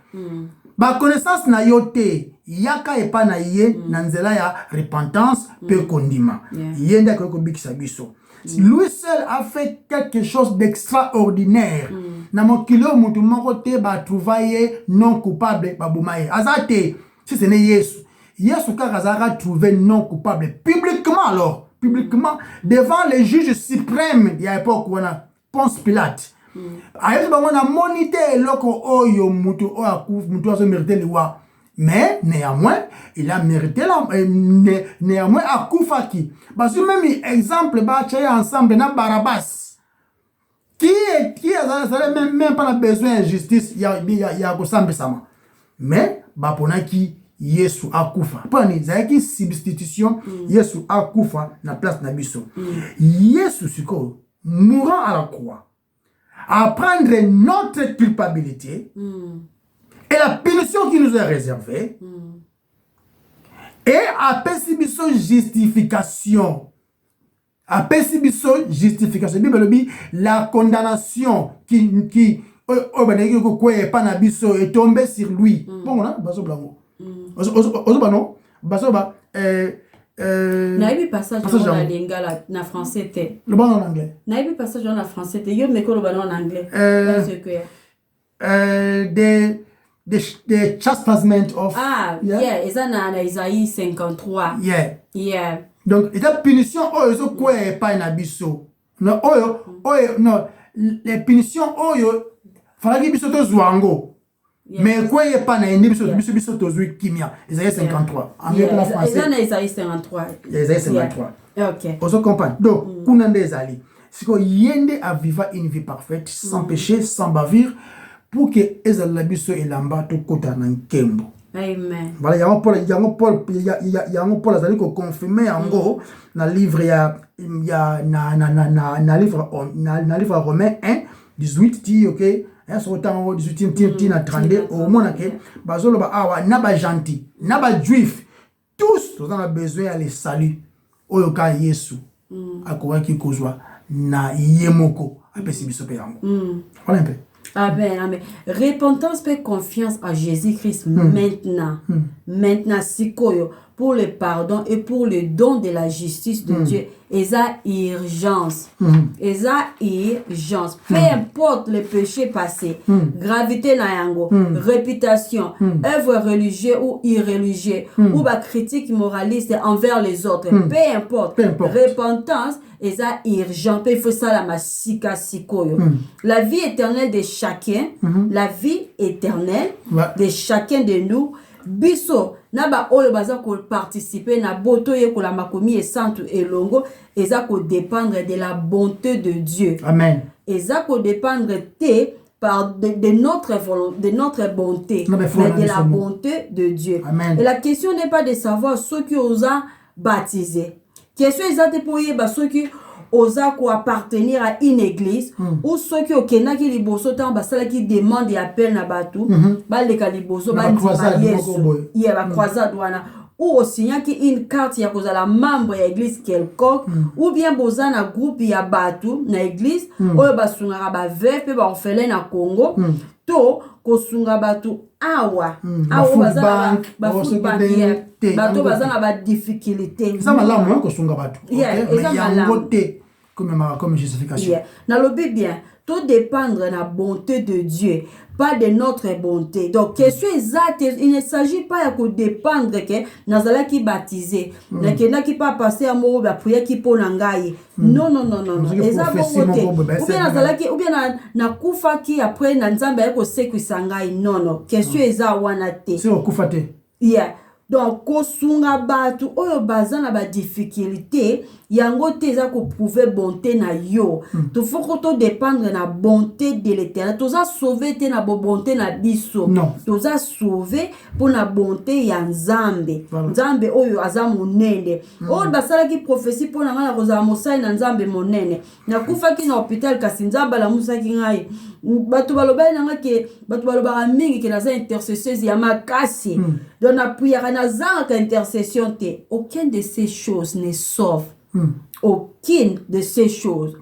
Ba connaissance na yote yaka e pa na yé na nzela ya repentance pe kondima. Yenda ko bikisa biso. Lui seul a fait quelque chose d'extraordinaire. Na mokilo mutu moko te ba trouvaye non coupable ba bumaye. Azate si ce n'est Yesu. Yesu kazara trouvé non coupable publiquement alors, publiquement devant les juges suprêmes de l'époque où on a Ponce Pilate. Ayesu ba mona monité loko oyo mutu o akuf mutu aso mérité liwa. Mais néanmoins, il a mérité néanmoins à Koufaki. Parce que même exemple, ensemble, na Barabbas. Qui a même pas besoin de justice, il y a mais, bapona qui Yesu akufa. Pani, zaki substitution, Yesu akufa na place na biso. Yesu siko, mourant à la croix, à prendre notre culpabilité, et la punition qui nous est réservée, et à pessibiso justification. À pessibiso justification. La condamnation qui est tombée sur lui. Bon, là, baso blanco. Ozo baso Naïbi passage dans la lingala na français te. Le bon en anglais. Naïbi passage dans la français te. Yo me ko le bon en anglais. The chastisement of eza na Isaïe 53. Yeah. Donc et la punition oyo quoi pas na biso. No oyo no les punitions oyo fallait biso to zwango. Mais quoi pas na biso to zwi kimia. Isaïe 53. En français. Eza na Isaïe 53. Isaïe 53. OK. On se comprend. Donc kunande ezali. Siko yende à vivre une vie parfaite sans péché, sans bavure. Pour que ezalabiso elamba to kota na nkembo. Amen. Voilà, yango Paul azali ko confirmer yango na livre na livre Romains 1 18 ti OK ya so tango 18 ti na 32 au moins que bazolo ba awa na ba gentil na ba juif tous on a besoin à les salut oyo ka Yesu akowa ki kozwa na yemoko apesi biso pe yango. Voilà un peu. Amen, amen. Repentance et confiance en Jésus-Christ maintenant. Maintenant, sikoyo, pour le pardon et pour le don de la justice de Dieu. Et ça, urgence. Et ça, urgence. Peu importe le péché passé, gravité na yango, réputation, œuvre religieuse ou irréligieuse, ou ba critique moraliste envers les autres. Peu importe. Repentance, et ça, urgent. Il faut ça la masika sikoyo. La vie éternelle de chacun, la vie éternelle de chacun de nous, biso na ba oyo baza ko participer na boto ye ko la makomi et santu elongo eza ko dépendre de la bonté de Dieu. Amen. Eza ko dépendre de notre bonté, mais de la bonté de Dieu. Amen. Et la question n'est pas de savoir ceux qui osent baptiser. Question est pour y ba ceux qui osa ko appartenir à une église ou ceux qui okena ki liboso tan basala qui demande et appel na batu ba leka liboso ba Yesu ye ba croisade wana ou aussi qui une carte ya kozala membre ya église quelconque ou bien boza na groupe ya batu na église oyo basungaka ba veuve pe ba orphelin na Congo to kosunga batu awa bazana ba food bank bato bazana ba difficulté ça malamu kosunga batu okay comme justification. Dans le bien, tout dépendre de la bonté de Dieu, pas de notre bonté. Donc, question exacte, il ne s'agit pas de dépendre que nazala qui baptisé, na qui pas passer à mon la prière qui pour nangai. Non. Ou bien nazala qui ou bien na kufa qui après na nzamba ko seku sangai. Non. Question eza wana te. C'est kufa te. Donc, kosunga batu oyo bazana ba difficulté yango te za ko prouver bonté na yo. Tu faut que to dépendre na bonté de l'Éternel. Tu za sauver te na bonté na biso. Tu za sauver pour na bonté ya Nzambe. Nzambe oyo aza monene. Oyo basala ki prophétie pour na ngana kozala mosai na Nzambe monene. Na kufa ki na hôpital kasi Nzamba la musa ki ngai. Batu baloba nanga ke batu baloba mingi ke naza intercesseuse ya makasi. Donc na prière na zanga ka intercession te. Aucune de ces choses ne sauve. Aucune de ces choses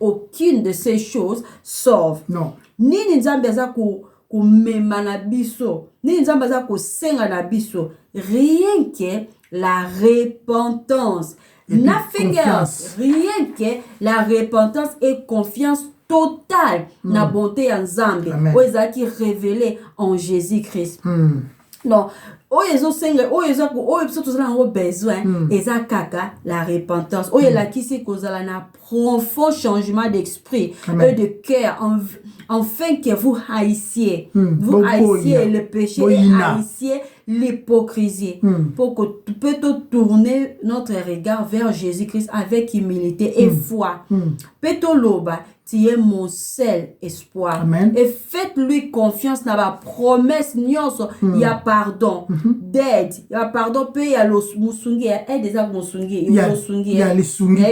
sauve. Non. Nini Nzambe aza ku mema na biso. Nini Nzambe aza ku senga na biso. Rien que la repentance. Rien que la repentance et confiance totale na bonté en Nzambe. Oza qui révélé en Jésus-Christ. Non. Oyezo senga oyezo tozala ngo besoin eza kaka la repentance oyela kisi kozala na profond changement d'esprit et de cœur afin que vous haïssiez le péché et haïssiez l'hypocrisie pour que tu peux tourner notre regard vers Jésus-Christ avec humilité et foi. Petoloba tu es mon seul espoir. Amen. Et faites-lui confiance dans la promesse. Il y a pardon, d'aide. Il y a pardon. Il y a le musungi. Il y a les sungi.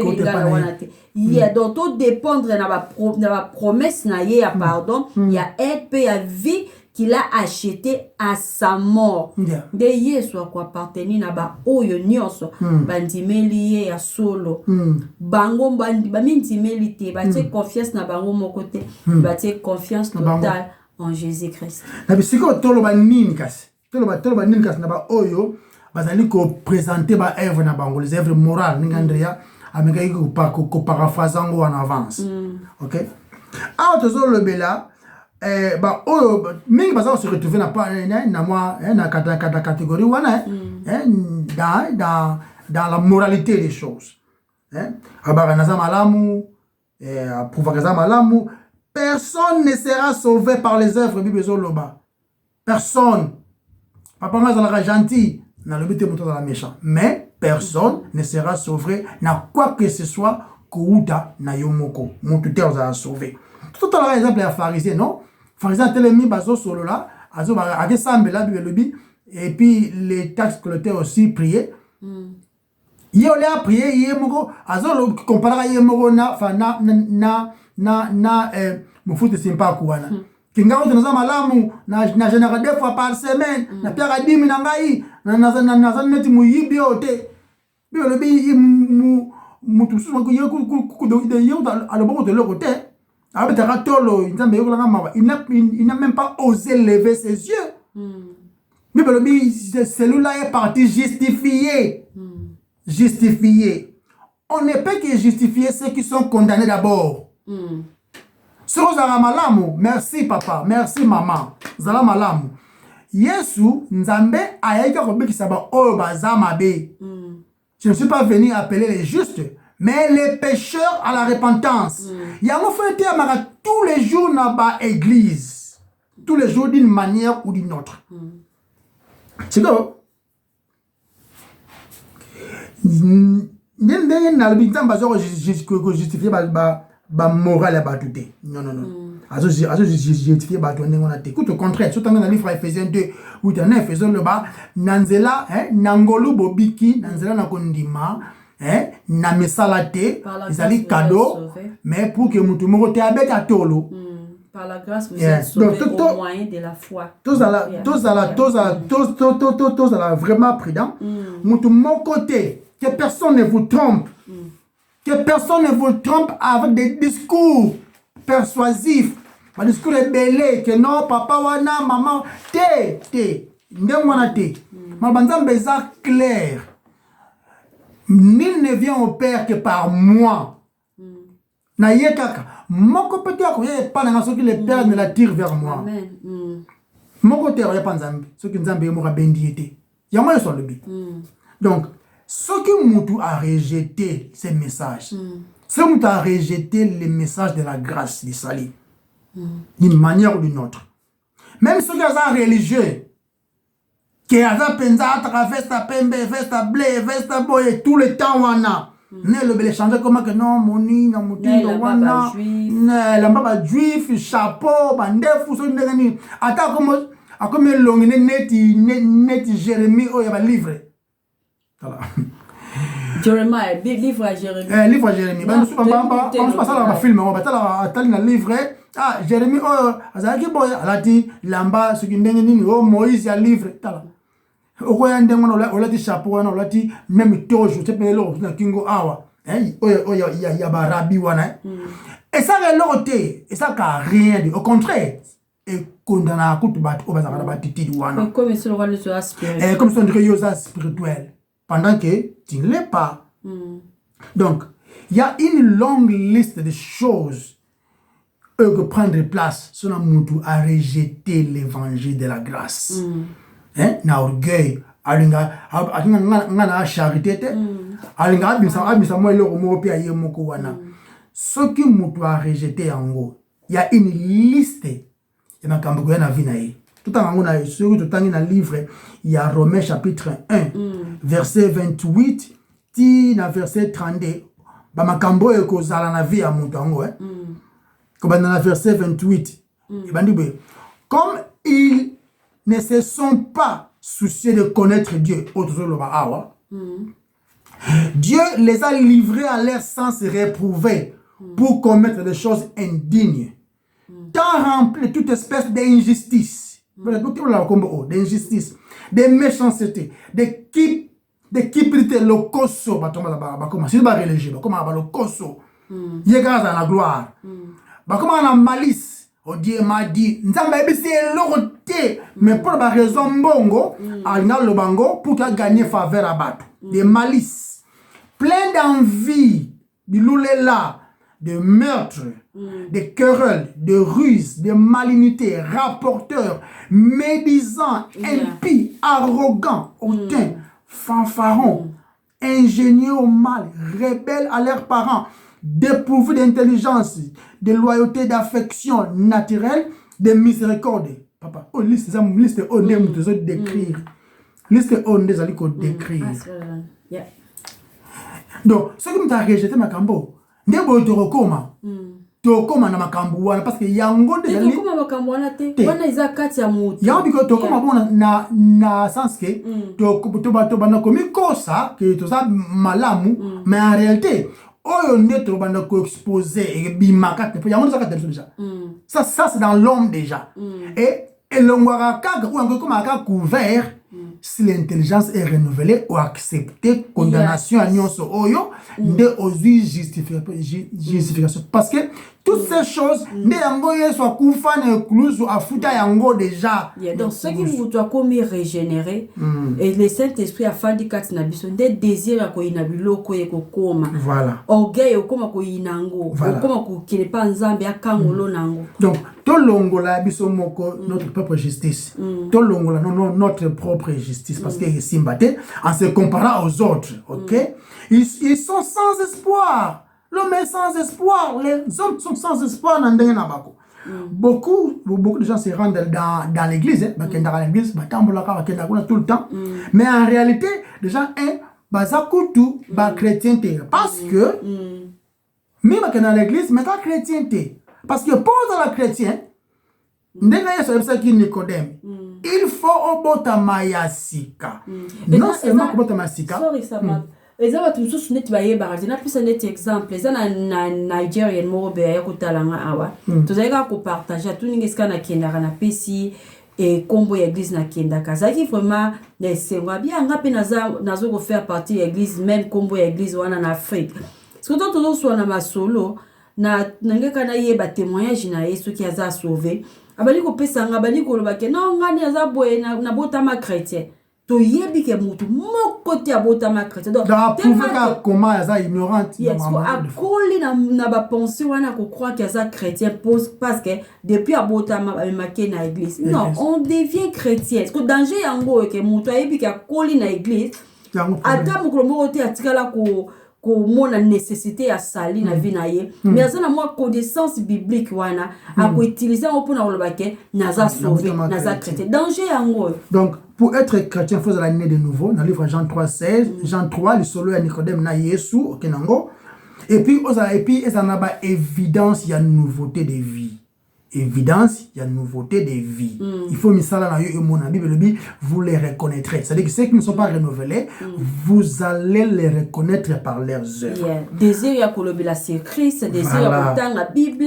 Il y a donc tout dépendre de la promesse. Il y a pardon. Il y a aide. Il y a vie qu'il a acheté à sa mort. De Yesu kwa appartenir na ba oyo nyonso bandimeli ya solo. Bango bandimeli te ba te confiance na bango moko te. Ba te confiance totale en Jésus-Christ. Na bisiko tolo ba ninkas. Tolo ba ninkas na ba oyo bazali ko présenter ba œuvre na bango les œuvres morales ngandria ameka ko paraphrasant en avance. OK? Ah tozo le bela mingi baza se retrouver na catégorie wana dans la moralité des choses personne ne sera sauvé par les œuvres personne papa nga gentil na le but moto la méchant mais personne ne sera sauvé na quoi que ce soit kouta na yomoko mon tuteur za sauvé tout à l'exemple ya pharisien non pharisien telemi bazo solo là azo ba sambe la bibelobi et puis les taxes collecteurs aussi prier yo le a prier yemoko azo comparer yemoko na mon foot c'est pas quoi là kinga on na malamu na général 2 fois par semaine na pia 10 000 ngai na neti muyibi ote bibelobi mutu sumo ko yo ku do yo aloboko de l'autre côté Il n'a même pas osé lever ses yeux. Mais celui-là est parti justifier. Justifier. On ne peut que justifier ceux qui sont condamnés d'abord. Merci papa, merci maman. Zala malamu. Yesu nzambe aïka kobikisa ba oyo bazamabe. Je ne suis pas venu appeler les justes, mais les pécheurs à la repentance. Yango fait amaka tous les jours dans ba église. Tous les jours d'une manière ou d'une autre. C'est quoi? Ndenge na bitamba zo justifier ba moral ya batuté. Non. Azo justifier batu ndenge on a té. Au contraire, surtout dans le livre Ephésiens 2 où tu en Ephésiens le bas nanzela nangolu bobiki nanzela na kondima na mesalate ezali cadeau mais pour que mutu moko te abeta tolo. Par la grâce, vous êtes sauvés au moyen de la foi. Tous à la vraiment prudent. De mon côté, que personne ne vous trompe. Que personne ne vous trompe avec des discours persuasifs. Un discours rebelle, que non, papa, wana, maman, te. Clair. Nul ne vient au Père que par moi. Na yekaka. Mon côté, pas dans ce que le Père me l'attire vers moi. Mon côté, il n'y a pas de Nzambe. Ce qui Nzambe est mort bendiété. Il y a moins sur le but. Donc, ce qui Moutou a rejeté ces messages, ce qui a rejeté les messages de la grâce du salut, d'une manière ou d'une autre. Même ceux qui sont religieux, qui ont pensa à vesta pembe, vesta blé, vesta boye, tout le temps, wana. Ne le bel changer comme que non moni na muti wana la baba juif chapeau bandefu so ndengani ata comme longine neti Jérémie o ya ba livre voilà Jérémie livre à Jérémie livre à Jérémie ba ça la film on ba tala na livre Jérémie o azaki boy alati lamba so ndengani o Moïse ya livre tala okoya ndengo olati chapeau wana olati même tojo tepelo na kingo awa ya barabi wana et ça l'autre et ça ka rien de au contraire et condamna kutu bat obazaka batiti wana comme sur le spirituel comme son yosa spirituel pendant que tu ne l'es pas. Donc il y a une longue liste de choses que prendre place selon Moutou a rejeté l'évangile de la grâce. Na orgueil alinga ngana charité te alinga abisa moi le mo pe aye moko wana ce qui Moutou a rejeté yango il y a une liste et na kambo na vie na ye tout en ngona ce que tout en livre il y a Romains chapitre 1 verset 28 ti na verset 32 ba makambo e ko zala na vie ya Moutou yango ko ba na verset 28 e bandi be comme il ne se sont pas soucieux de connaître Dieu. Dieu les a livrés à leur sens réprouvé pour commettre des choses indignes. Tant rempli de toute espèce d'injustice, d'injustice, de méchanceté, de cupidité, le koso, c'est pas religieux, comme le koso, il y a la gloire, comme la malice. Oh Dieu m'a dit, mais pour la raison bongo, le bango pour gagner faveur à battre. Des malices, plein d'envie, de meurtre, de querelles, de ruses, de malignité, rapporteurs, médisants, impies, arrogants, hautains, fanfarons, ingénieux au mal, rebelles à leurs parents, dépourvus d'intelligence, de loyauté, d'affection naturelle, de miséricorde. Papa, liste on est décrire. Liste on est allé décrire. Donc, ce qui m'a rejeté ma cambo, ndebo te rekoma. To koma na makambo wana parce que yango déjà li koma makambo wana te wana iza kati ya mutu yango biko to koma bona na sens que to bana komi kosa que to ça malamu mais en réalité oyo ndeto banda ko exposer et bimaka te yango ça ka déjà ça c'est dans l'homme déjà et l'ongwara kaka ou encore comme aka couvert si l'intelligence est renouvelée ou accepter condamnation à nyonso oyo de ozu justification parce que Toutes ces choses, ne yango yesu akufa na ekulusu afuta yango déjà. Donc ce qui vous doit comme régénérer et le Saint-Esprit a fait kati na biso nde désir ko ina biloko e kokoma. Voilà. Orgueil okoma ko inango, okoma ko kelepa nzambe akangolo nango. Donc to longola biso moko notre propre justice. To longola notre propre justice parce que simbate en se comparant aux autres, OK? Ils sont sans espoir. L'homme est sans espoir. Les hommes sont sans espoir. Beaucoup de gens se rendent dans l'église. Tout le temps. Mais en réalité, les gens sont chrétienté. Parce que, même dans l'église, mais dans la chrétienté. Parce que pour la chrétien, il faut obotamayasika. Non seulement obotamayasika. Sorry, ça m'a. Les gens qui sont net baye baraji na plus un exemple les na Nigerian mo be ya kotalanga awa to zaika ko partager tout ningi skana kenda na pesi et combo église na kenda kazaki vraiment ne sewa bien ngapi nazo ko faire partie église même combo église wana na Afrique surtout tout soit na masolo na ngeka na yeba témoignage na Yesu qui a sauvé abali ko pesa ngabali ko lobake non ngani aza boye na botama chrétien to yebi ke mutu moko ti abotama chrétien donc prouver comment eza ignorante akoli na ba pensée wana ko croire que eza chrétien parce que depuis abotama make na église non on devient chrétien parce que danger yango ke mutu yebi ke akoli na église ata mukolo moko te atikala ko mona nécessité ya sali na vie na ye mais azana moi connaissance biblique wana a ko utiliser pour na lobake naza sauver naza chrétien danger yango. Donc pour être chrétien, il faut l'année de nouveau. Dans le livre Jean 3:16, Jean 3, le solo à Nicodème na Yesu, ok nango. Et puis, il y a évidence, il y a une nouveauté de vie. Évidence, il y a une nouveauté de vie. Il faut mis ça là et mon Bible, vous les reconnaîtrez. C'est-à-dire que ceux qui ne sont pas renouvelés, vous allez les reconnaître par leurs œuvres. Désir ya kolobela c'est Christ, désir ya kotanga la Bible,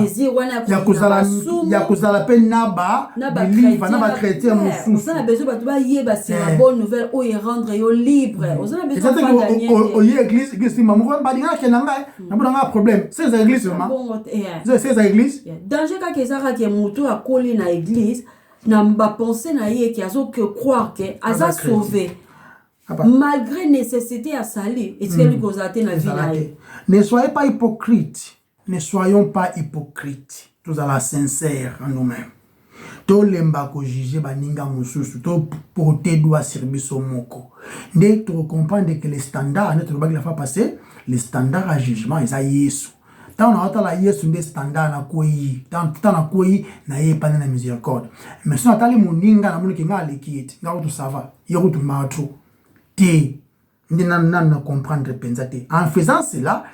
désir wana ya kozala pe naba livre naba chrétien mususu. On a besoin ba tuba yeba c'est la bonne nouvelle ou rendre yo libre. On a besoin de gagner. Au église mamu ba dinga kenanga na bonanga problème. C'est l'église vraiment. C'est l'église. Danger ka kezaka ke mutu akoli na église na ba penser na ye ki azo que croire que aza sauvé malgré nécessité à salir et ce que lui cause na vie na ye. Ne soyez pas hypocrites. Ne soyons pas hypocrites. Tous à la sincère en nous-mêmes. To lemba ko juger baninga mususu to porter doigt sur biso moko. Dès que tu comprends que les standards notre bag la fa passer, les standards à jugement ils a Yesu. Tant on a la Yesu des standards na koi, tant na koi na ye pas na miséricorde. Mais si on a les moninga na moninga nga likit, nga tout ça va. Yo tout matru. Ti ndina na comprendre pensate. En faisant cela,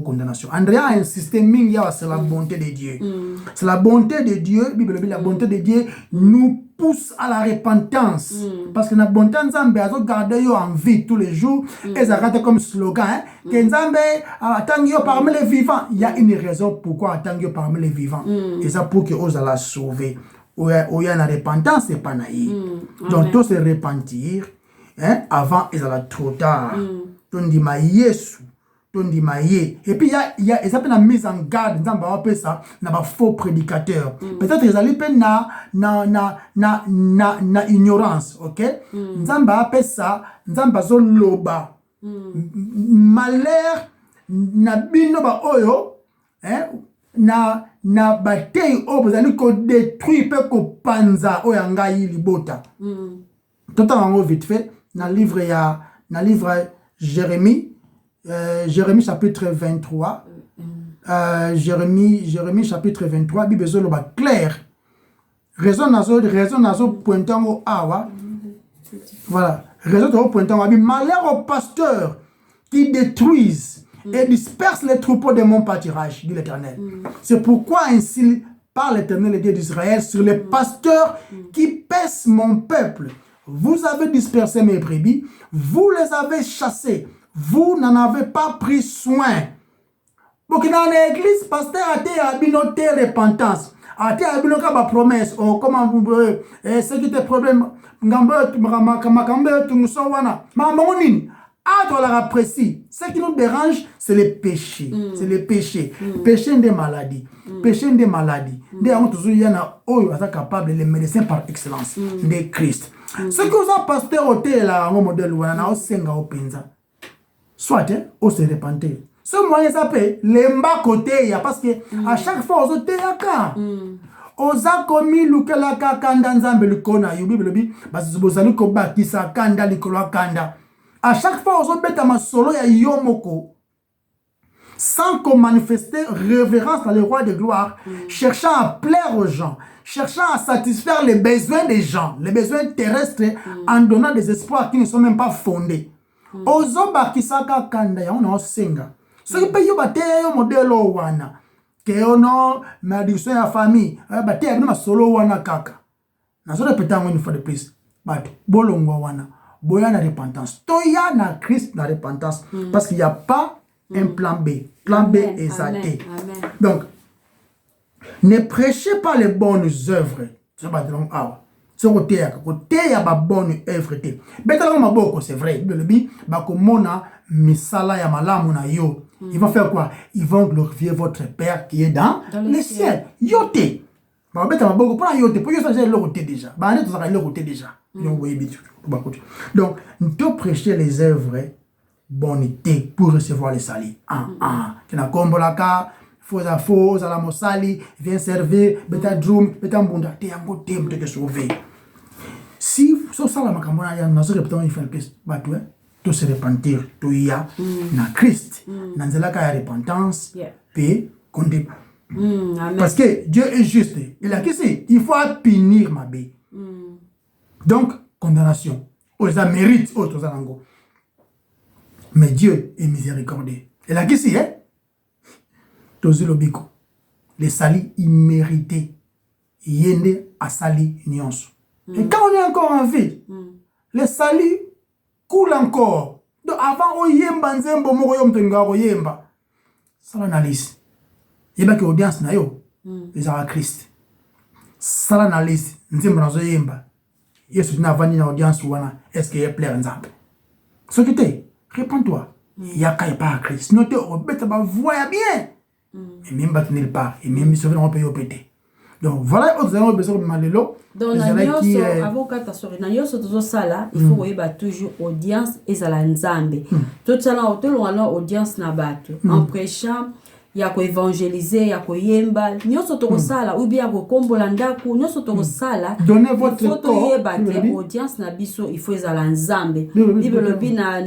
condamnation. Andrea a insisté, c'est la bonté de Dieu. C'est la bonté de Dieu, la bonté de Dieu nous pousse à la repentance. Parce que la bonté de Nzambe a gardé en vie tous les jours. Et ça reste comme slogan, que Nzambe attend parmi les vivants. Il y a une raison pourquoi attend parmi les vivants. Et ça pour que vous allez sauver. Où il y a la repentance, c'est pas naïf. Donc, tout se repentir, avant, il y a trop tard. Tondima Yesu, tondima ye. Et puis il y a la mise en garde, nzamba appelle ça, na ba faux prédicateurs. Peut-être ils allaient na ignorance, OK? Nzamba appelle ça, nzamba zo loba. Malheur na bino ba oyo, na batei o bozali ko détruire pe ko panza oyanga yi libota. Totalement vite fait na livre Jérémie chapitre 23. Jérémie chapitre 23, Bible zoloba clair. Raison nazo pointango awa. Voilà, raison nazo pointango abi malheur aux pasteurs qui détruisent et dispersent les troupeaux de mon pâturage, dit l'Éternel. C'est pourquoi ainsi parle l'Éternel, le Dieu d'Israël, sur les pasteurs qui paissent mon peuple. Vous avez dispersé mes brebis, vous les avez chassés, vous n'en avez pas pris soin. Donc dans l'église, pasteur a été abinoté repentance, a été abinoté ma promesse, oh comment vous ce qui est problème, ngambe tu marakambe tu musawana, mamonini, Ah, tu l'as précis. Ce qui nous dérange, c'est les péchés. C'est les péchés. Péché des maladies. Péché des maladies. Il y a capable, les médecins par excellence. De Christ. Ce que vous avez pasteur au thé, là, un modèle, ou un senga au pinza. Soit, on se repentir. Ce moyen s'appelle les bas côté, parce que à chaque fois, on se téaka. Oza komi lukela ka kanda nzambe likona yubi bilobi basi bozali ko bakisa kanda likolo kanda. À chaque fois, on bête ma solo ya yomoko, sans qu'on manifeste révérence dans le roi de gloire, cherchant à plaire aux gens, cherchant à satisfaire les besoins des gens, les besoins terrestres, en donnant des espoirs qui ne sont même pas fondés. Ozo bakisaka kanda ya on senga. Ce qui peut y avoir modèle wana, que ono ma addiction ya famille, bate ya ma solo wana kaka. Na so répéter une fois de plus, but bolongwa wana. Boya na repentance. Toya na Christ na repentance. Parce qu'il n'y a pas un plan B. Plan B est athée. Donc, ne prêchez pas les bonnes œuvres. C'est pas de l'homme. Ce côté, il y a des bonnes œuvres. C'est vrai. Ils vont faire quoi? Ils vont glorifier votre Père qui est dans les ciels. Yoté. Donc, nous devons prêcher les œuvres bonité pour recevoir les salis. Qui n'a combolaka, fosa fosa la mosali, vient servir, beta drum, beta mbunda, te yango te te sauver. Si so sala makambona ya nazo repétant il fait le plus batoué, tout se repentir, tout y a na Christ, na nzela ka ya repentance, pe condé. Parce que Dieu est juste. Il a qu'ici, il faut punir ma bé. Donc, condamnation. Aux mérites, autres ango. Mais Dieu est miséricordieux. Il a qu'ici, hein? Tozilobiko. Les salis immérités. Yende a sali nyonso. Et quand on est encore en vie, les salis coulent encore. Donc, avant, on yemba nzembo moko yom tenga o yemba. Ça l'analyse. Yeba que audience na yo les à Christ sala analyse nzembo na zo yemba yesu na vani na audience wana est-ce que est plaire nzambe ce qui te réponds-toi yaka pas à Christ sinon te obeta ba voya bien et même pas tenir pas et même sauver on peut y péter. Donc voilà autres gens besoin de malelo donc avant quand tu na yoso toujours ça là il faut yeba toujours audience et ça la nzambe tout ça là audience na bato en prêchant ya ko évangéliser ya ko yemba nyoso to sala ou bien ko kombola ndaku nyoso to sala donnez votre corps que audience na biso il faut ezala nzambe bible na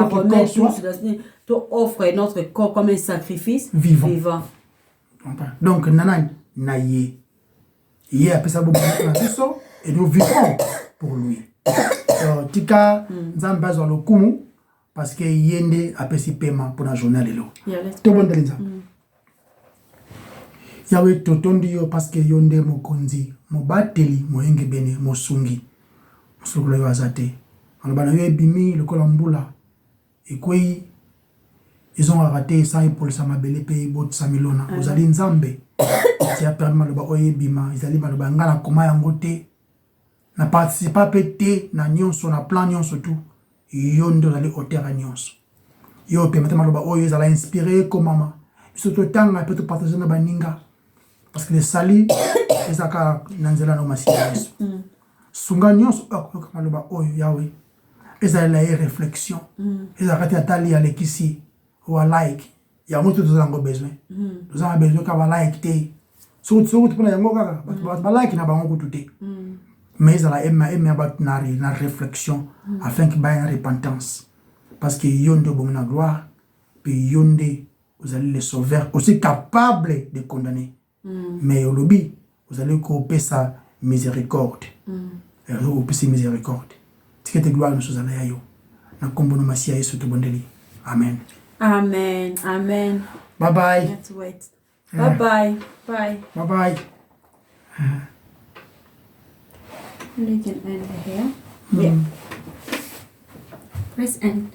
Romains 12 to offre notre corps comme un sacrifice vivant. Donc nana na ye apesa bobo na biso et nous vivons pour lui. Tika nzambe azwa lokumu parce que yende apesi paiement pour la journée lelo to bon delinza. Yawe totondi yo parce que yonde mokonzi mobateli moyenge bene mosungi musukula yo azate alobana yo ebimi lokola mbula ekwei ils ont raté ça pour sa mabele pe bot samilona ozali nzambe qui a permis maloba oyebima izali maloba ngala koma yango te na participa pété na nyonso na plan nyonso tout yondo zali auteur nyonso yo permettre maloba oyo ezala inspiré comme mama surtout tanga peut partager na baninga. Parce que les salis, les aka nanzela no masiyaso. Sunga nyonso akoka maloba oyo yawe. Eza la réflexion. Eza kati atali alekisi ou like. Ya mutu tozango besoin. Tozanga besoin ka ba like te. So tu pona yango kaka ba like na bango kututé. Mais eza la ema ba na réflexion afin que ba une repentance. Parce que yonde bon na gloire, puis yonde vous allez les sauveurs aussi capables de condamner. Mais au lobby, vous allez couper sa miséricorde. Couper sa miséricorde. C'est que gloire nous sommes allés ayo. Na kombo no masia Yesu to bondeli. Amen. Amen. Amen. Bye bye. Let's wait. Bye bye. Bye. Bye bye. You can end here. Yeah. Press end.